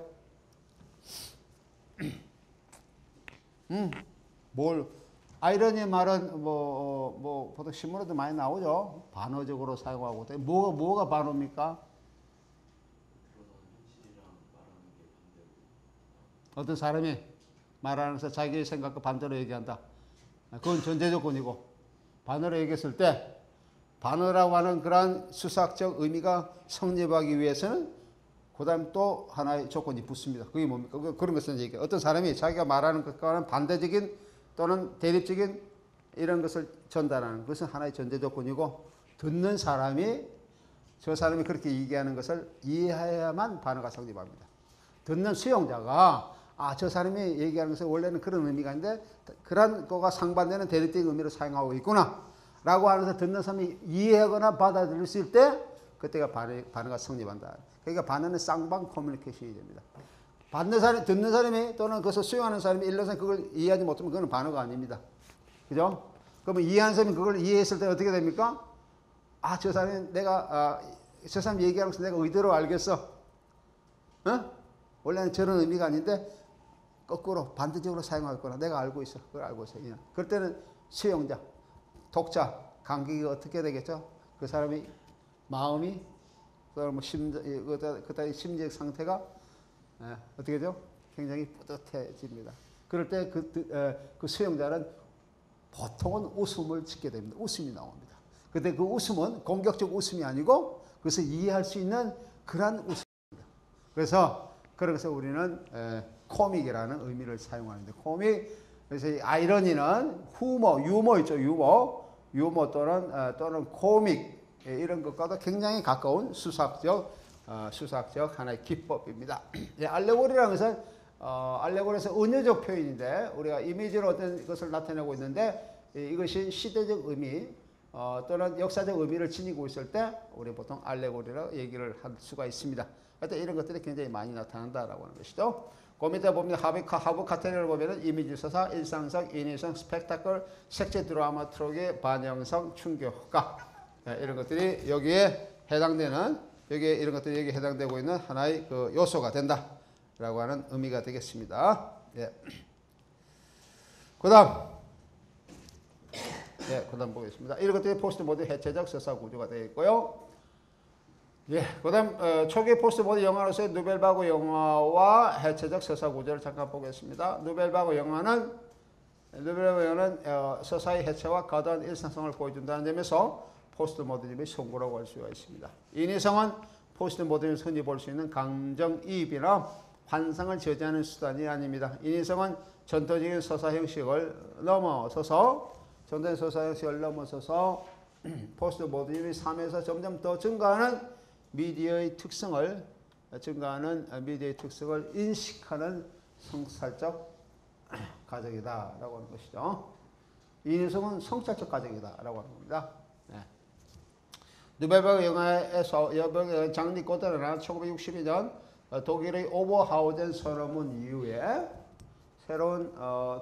아이러니 말은 뭐 보통 신문에도 많이 나오죠. 반어적으로 사용하고. 뭐가 반어입니까? 어떤 사람이 말하면서 자기 생각과 반대로 얘기한다. 그건 전제 조건이고, 반어로 얘기했을 때 반어라고 하는 그러한 수사학적 의미가 성립하기 위해서는 그 다음 또 하나의 조건이 붙습니다. 그게 뭡니까? 그런 것은 얘기해요. 어떤 사람이 자기가 말하는 것과는 반대적인 또는 대립적인 이런 것을 전달하는 것은 하나의 전제 조건이고, 듣는 사람이 저 사람이 그렇게 얘기하는 것을 이해해야만 반어가 성립합니다. 듣는 수용자가 저 사람이 얘기하는 것은 원래는 그런 의미가 있는데 그런 거가 상반되는 대립적인 의미로 사용하고 있구나 라고 하면서 듣는 사람이 이해하거나 받아들일 수 있을 때 그때가 반어가 성립한다. 그러니까 반어는 쌍방 커뮤니케이션이 됩니다. 듣는 사람이 또는 그것을 수용하는 사람이 일러서 그걸 이해하지 못하면 그건 반어가 아닙니다. 그죠? 그러면 이해하는 사람이 그걸 이해했을 때 어떻게 됩니까? 저 사람이 저 사람 얘기하는 것을 내가 의도로 알겠어. 원래는 저런 의미가 아닌데 거꾸로 반대적으로 사용하거나 내가 알고 있어. 그걸 알고 있어. 그럴 때는 수용자, 독자, 관객이 어떻게 되겠죠? 그 사람이 마음이, 그다음에 심리적 상태가 어떻게 되죠? 굉장히 뿌듯해집니다. 그럴 때 그 수용자는 보통은 웃음을 짓게 됩니다. 웃음이 나옵니다. 근데 그 웃음은 공격적 웃음이 아니고 그것을 이해할 수 있는 그러한 웃음입니다. 그래서 우리는 코믹이라는 의미를 사용하는데, 그래서 아이러니는 유머 있죠. 유머 또는 코믹 이런 것과도 굉장히 가까운 수사학적 하나의 기법입니다. 알레고리라는 것은 알레고리에서 은유적 표현인데 우리가 이미지로 어떤 것을 나타내고 있는데 이것이 시대적 의미 또는 역사적 의미를 지니고 있을 때 우리 보통 알레고리라고 얘기를 할 수가 있습니다. 하여튼 이런 것들이 굉장히 많이 나타난다라고 하는 것이죠. 그 밑에 보면 하부 카테고리를 보면은 이미지 서사, 일상성, 인위성, 스펙타클, 색채 드라마, 트로기, 반영성, 충격 효과 이런 것들이 여기에 해당되는 이런 것들이 여기에 해당되고 있는 하나의 그 요소가 된다라고 하는 의미가 되겠습니다. 그다음 보겠습니다. 이런 것들이 포스트 모드 해체적 서사 구조가 되어 있고요. 그다음 초기 포스트 모드 영화로서의 누벨바고 영화와 해체적 서사 구조를 잠깐 보겠습니다. 누벨바고 영화는 서사의 해체와 거대한 일상성을 보여준다는 점에서 포스트 모더니즘의 성구라고 할 수가 있습니다. 인위성은 포스트 모더니즘에서 흔히 볼 수 있는 감정이입이나 환상을 저지하는 수단이 아닙니다. 인위성은 전통적인 서사 형식을 넘어서서 포스트 모더니즘의 삶에서 점점 더 증가하는 미디어의 특성을 인식하는 성찰적 과정이다라고 하는 것이죠. 인위성은 성찰적 과정이다라고 하는 겁니다. 네. 누벨바그 영화에서 장리 고다르나 1962년 독일의 오버하우젠 선언문 이후에 새로운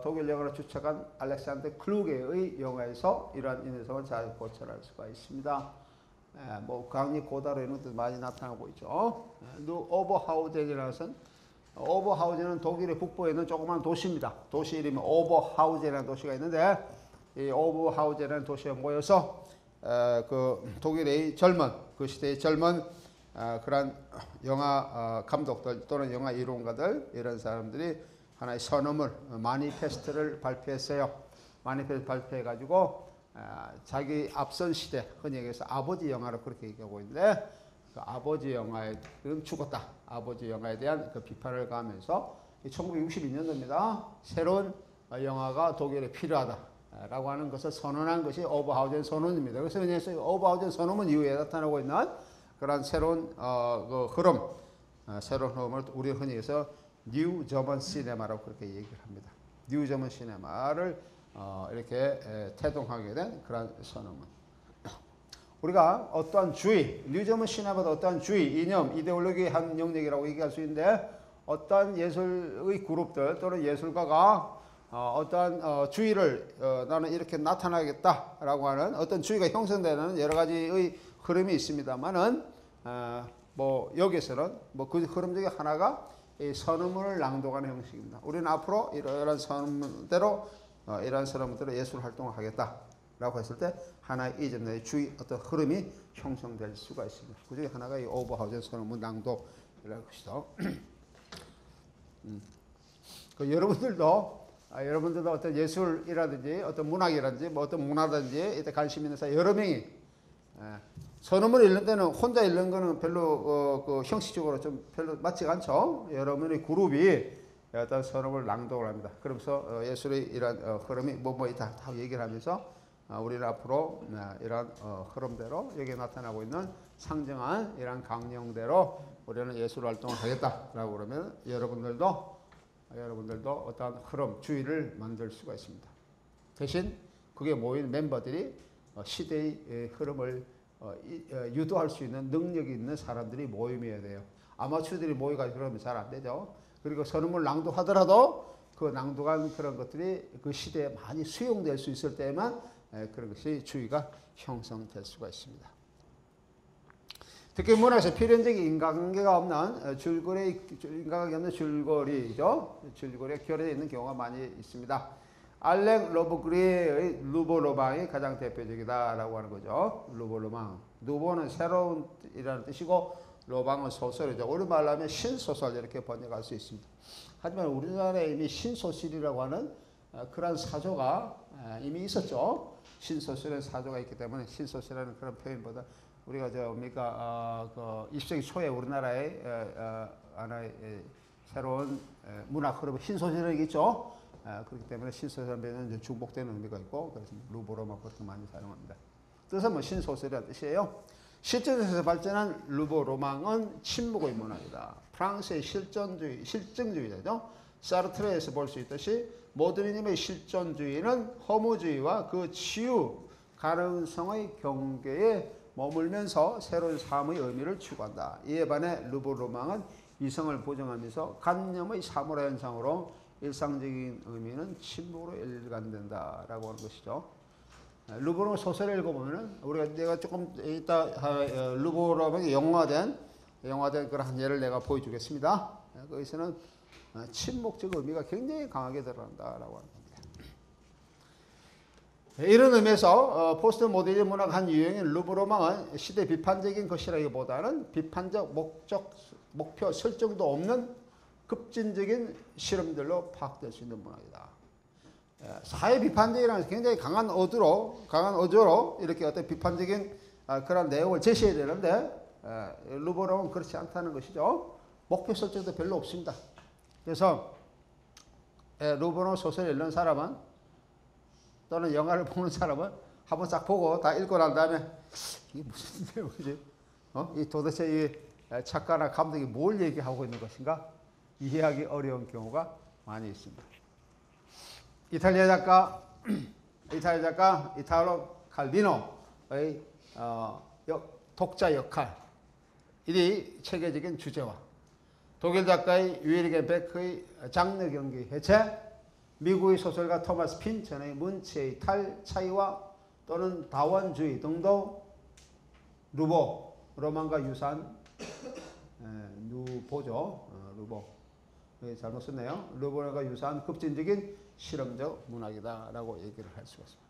독일 영화를 주책한 알렉산더 클루게의 영화에서 이러한 인위성을 잘 고찰할 수가 있습니다. 뭐 강리 고다르 이런 것도 많이 나타나고 있죠. 오버하우젠이라는 것은 오버하우젠은 독일의 북부에 있는 조그만 도시입니다. 도시 이름이 오버하우젠이라는 도시가 있는데 이 오버하우젠이라는 도시에 모여서 그 독일의 그 시대의 젊은 그런 영화 감독들 또는 영화 이론가들 이런 사람들이 하나의 선언을 마니페스트를 발표했어요. 마니페스트 발표해가지고 자기 앞선 시대 흔히 얘기해서 아버지 영화로 그렇게 얘기하고 있는데 그 아버지 영화에 죽었다. 아버지 영화에 대한 그 비판을 가하면서 1962년도입니다. 새로운 영화가 독일에 필요하다라고 하는 것을 선언한 것이 오버하우젠 선언입니다. 그래서 오버하우젠 선언은 이후에 나타나고 있는 그런 새로운 그 흐름, 새로운 흐름을 우리 흔히 해서 뉴 저먼 시네마라고 그렇게 얘기를 합니다. 뉴 저먼 시네마를 이렇게 태동하게 된 그런 선언문. 우리가 어떠한 주의, 뉴 저먼 시네마도 어떠한 주의, 이념, 이데올로기의 한 영역이라고 얘기할 수 있는데 어떠한 예술의 그룹들 또는 예술가가 어떠한 주의를 나는 이렇게 나타나겠다라고 하는 어떤 주의가 형성되는 여러 가지의 흐름이 있습니다만은 뭐 여기서는 뭐 그 흐름 중에 하나가 이 선언문을 낭독하는 형식입니다. 우리는 앞으로 이러한 선언문대로 이러한 선언문대로 예술 활동을 하겠다라고 했을 때 하나의 이전의 주의 어떤 흐름이 형성될 수가 있습니다. 그 중에 하나가 이 오버하우젠 선언문 낭독이라는 것이죠. 그 여러분들도 어떤 예술이라든지 어떤 문학이라든지 뭐 어떤 문화든지 이때 관심 있는 사람 여러 명이 선언문을 읽는 때는 혼자 읽는 거는 별로 그 형식적으로 좀 별로 맞지가 않죠. 여러분의 그룹이 어떤 선언문을 낭독을 합니다. 그러면서 예술의 이런 흐름이 다 얘기를 하면서 우리는 앞으로 이런 흐름대로 여기에 나타나고 있는 상정한 이런 강령대로 우리는 예술 활동을 하겠다라고 그러면 여러분들도 어떤 흐름, 주의를 만들 수가 있습니다. 대신 그게 모인 멤버들이 시대의 흐름을 유도할 수 있는 능력이 있는 사람들이 모임이어야 돼요. 아마추어들이 모여가지고 그러면 잘 안 되죠. 그리고 선언문을 낭독하더라도 그 낭독한 그런 것들이 그 시대에 많이 수용될 수 있을 때만 그런 것이 주의가 형성될 수가 있습니다. 특히 문학에서 필연적인 인간관계가 없는 줄거리죠. 줄거리가 결여되어 있는 경우가 많이 있습니다. 알렉 로브그리의 누보로망이 가장 대표적이다라고 하는 거죠. 누보로망. 누보는 새로운 이라는 뜻이고 로망은 소설이죠. 우리말로 하면 신소설 이렇게 번역할 수 있습니다. 하지만 우리나라에 이미 신소설이라고 하는 그런 사조가 이미 있었죠. 신소설의 사조가 있기 때문에 신소설이라는 그런 표현보다 우리가 그 20세기 초에 우리나라의 하나의 새로운 문학 흐름 신소설이 있죠. 그렇기 때문에 신소설에는 중복되는 의미가 있고 그래서 루보로망 그렇게 많이 사용합니다. 뜻은 뭐 신소설이라는 뜻이에요. 실전에서 발전한 루보로망은 침묵의 문학이다. 프랑스의 실증주의자죠. 사르트르에서 볼 수 있듯이 모더니즘의 실존주의는 허무주의와 그 치유 가능성의 경계에 머물면서 새로운 삶의 의미를 추구한다. 이에 반해 루보로망은 이성을 보정하면서 간념의 사물화 현상으로 일상적인 의미는 침묵으로 일관된다라고 하는 것이죠. 루보로망 소설을 읽어보면은 내가 조금 이따 루보로망이 영화된 그런 예를 내가 보여주겠습니다. 거기서는 침묵적 의미가 굉장히 강하게 드러난다라고 하는 겁니다. 이런 의미에서 포스트 모더니즘 문학 한 유형인 루보로망은 시대 비판적인 것이라기보다는 비판적 목표 설정도 없는 급진적인 실험들로 파악될 수 있는 문학이다. 사회 비판적이라는 굉장히 강한 어조로 이렇게 어떤 비판적인 그런 내용을 제시해야 되는데 르브롱은 그렇지 않다는 것이죠. 목표 설정도 별로 없습니다. 그래서 르브롱 소설을 읽는 사람은 또는 영화를 보는 사람은 한번 싹 보고 다 읽고 난 다음에 이게 무슨 내용이지? 이 도대체 이 작가나 감독이 뭘 얘기하고 있는 것인가? 이해하기 어려운 경우가 많이 있습니다. 이탈리아 작가 이탈로 칼비노의 독자 역할, 이 체계적인 주제와 독일 작가의 윌리겐 베크의 장르 경계 해체, 미국의 소설가 토마스 핀천의 문체의 차이와 또는 다원주의 등도 루보, 로망과 유사한 누보죠. 루보. 잘못 썼네요. 루보가 유사한 급진적인 실험적 문학이다라고 얘기를 할 수가 있습니다.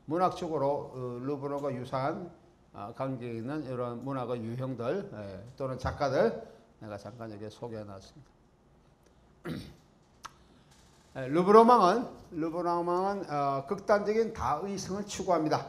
문학적으로 르브론과 유사한 관계에 있는 이런 문학의 유형들 또는 작가들 내가 잠깐 여기 소개해 놨습니다. 르브로망은 극단적인 다의성을 추구합니다.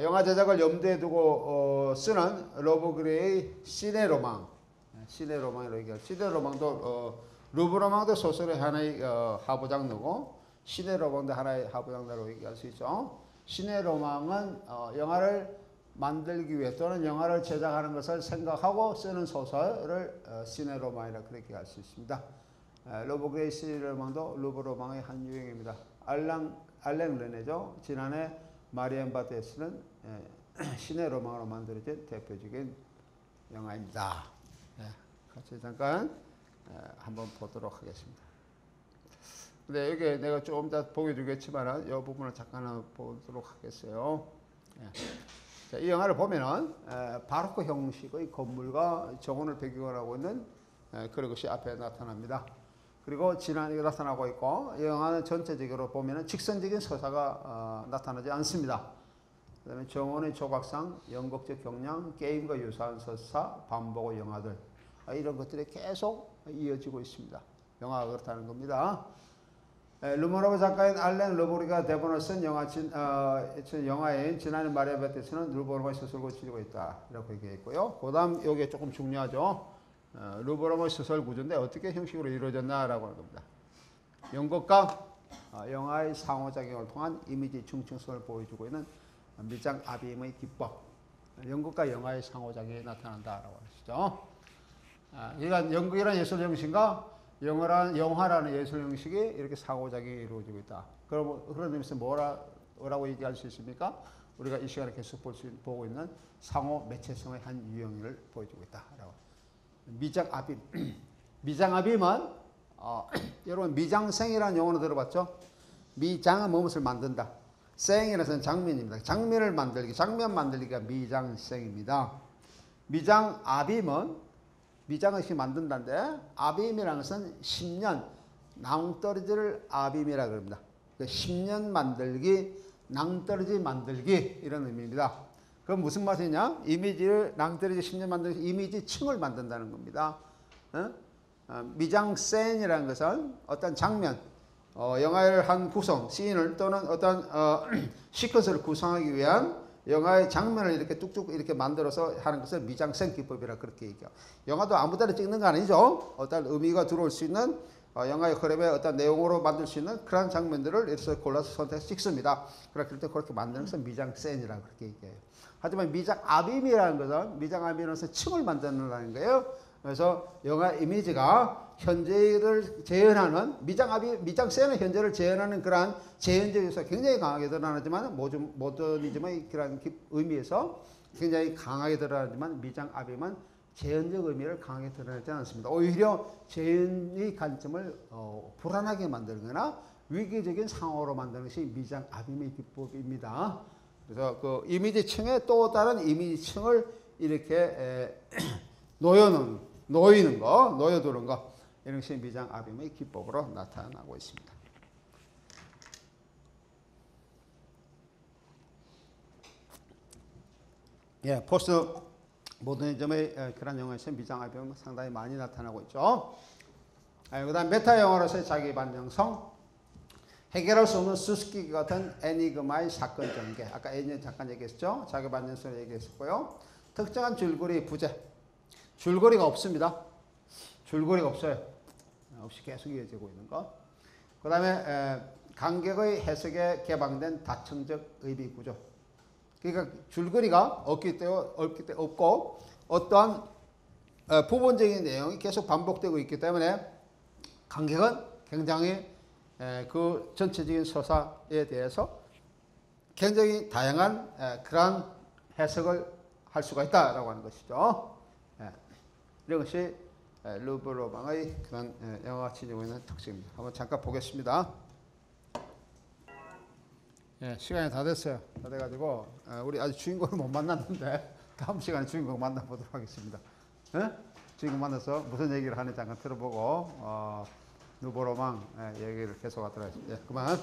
영화 제작을 염두에 두고 쓰는 로브그레의 시네로망이라고 얘기하죠. 시네로망도 르브로망도 소설의 하나의 하부 장르고 시네로망도 하나의 하부 장르라고 얘기할 수 있죠. 시네로망은 영화를 만들기 위해 또는 영화를 제작하는 것을 생각하고 쓰는 소설을 시네로망이라고 그렇게 할 수 있습니다. 로브그레이 시네로망도 르브로망의 한 유형입니다. 알랭 르네죠. 지난해 마리엔 바테스는 시네로망으로 만들어진 대표적인 영화입니다. 같이 잠깐 한번 보도록 하겠습니다. 근데 여기 내가 좀 이따 보여주겠지만 이 부분을 잠깐 보도록 하겠어요. 자, 이 영화를 보면은 바로크 형식의 건물과 정원을 배경으로 하고 있는 그런 것이 앞에 나타납니다. 그리고 진안이 나타나고 있고 이 영화는 전체적으로 보면은 직선적인 서사가 나타나지 않습니다. 그다음에 정원의 조각상, 연극적 경량, 게임과 유사한 서사, 반복의 영화들 이런 것들이 계속 이어지고 있습니다. 영화가 그렇다는 겁니다. 르모로브 작가인 알랭 르보리가 대본을 쓴 영화인 지난해 마리아 베테스는 르보로의 소설을 지니고 있다 이렇게 얘기했고요. 그 다음 이게 조금 중요하죠. 르보로의 소설 구조인데 어떻게 형식으로 이루어졌나라고 하는 겁니다. 연극과 영화의 상호작용을 통한 이미지 중증성을 보여주고 있는 미장 아비임의 기법. 연극과 영화의 상호작용이 나타난다라고 하시죠. 그러니까 연극이라는 예술 형식과 영화라는 예술 형식이 이렇게 상호작용이 이루어지고 있다. 그런 의미에서 뭐라고 얘기할 수 있습니까? 우리가 이 시간에 계속 보고 있는 상호 매체성의 한 유형을 보여주고 있다라고. 미장아빔. 미장아빔은 여러분 미장생이라는 용어는 들어봤죠? 미장은 무엇을 만든다. 생이라는 것은 장면입니다. 장면을 만들기, 장면 만들기가 미장생입니다. 미장아빔은 미장을 만든다는데 아빔이라는 것은 10년 낭떠러지를 아빔이라고 합니다. 10년 만들기, 낭떠러지 만들기 이런 의미입니다. 그럼 무슨 말이냐? 이미지를 낭떠러지 10년 만들기 이미지층을 만든다는 겁니다. 미장센이라는 것은 어떤 장면, 영화의 한 구성, 씬을 또는 어떤 시퀀스를 구성하기 위한 영화의 장면을 이렇게 뚝뚝 이렇게 만들어서 하는 것을 미장센 기법이라 그렇게 얘기해요. 영화도 아무 데나 찍는 거 아니죠. 어떤 의미가 들어올 수 있는 영화의 흐름에 어떤 내용으로 만들 수 있는 그런 장면들을 이렇게 골라서 선택해서 찍습니다. 그럴 때 그렇게 만드는 것은 미장센이라고 그렇게 얘기해요. 하지만 미장아빔이라는 것은 미장아빔이라는 것은 층을 만드는 거예요. 그래서 영화 이미지가 현재를 재현하는 미장센은 현재를 재현하는 그러한 재현적 요소가 굉장히 강하게 드러나지만 모더니즘의 그런 의미에서 굉장히 강하게 드러나지만 미장아빔은 재현적 의미를 강하게 드러내지 않습니다. 오히려 재현의 관점을 불안하게 만들거나 위기적인 상황으로 만드는 것이 미장아빔의 기법입니다. 그래서 그 이미지층에 또 다른 이미지층을 이렇게 놓여두는 거 이런 것이 미장아빔의 기법으로 나타나고 있습니다. 포스트 모더니즘의 그런 영화에서 미장아빔은 상당히 많이 나타나고 있죠. 그 다음 메타 영화로서의 자기 반영성. 해결할 수 없는 수수께끼 같은 애니그마의 사건 전개. 아까 애니 잠깐 얘기했죠. 자기반전선을 얘기했었고요. 특정한 줄거리 부재. 줄거리가 없습니다. 줄거리가 없어요. 없이 계속 이어지고 있는 거. 그 다음에 관객의 해석에 개방된 다층적 의미 구조. 그러니까 줄거리가 없기 때문에 없고 어떠한 부분적인 내용이 계속 반복되고 있기 때문에 관객은 굉장히 그 전체적인 서사에 대해서 굉장히 다양한 그러한 해석을 할 수가 있다라고 하는 것이죠. 이런 것이 루브로방의 그런 영화가 지니고 있는 특징입니다. 한번 잠깐 보겠습니다. 시간이 다 됐어요. 다 돼가지고 우리 아직 주인공을 못 만났는데 다음 시간에 주인공 만나보도록 하겠습니다. 주인공 만나서 무슨 얘기를 하는지 잠깐 들어보고 루브로방 얘기를 계속하도록 하겠습니다. 그만.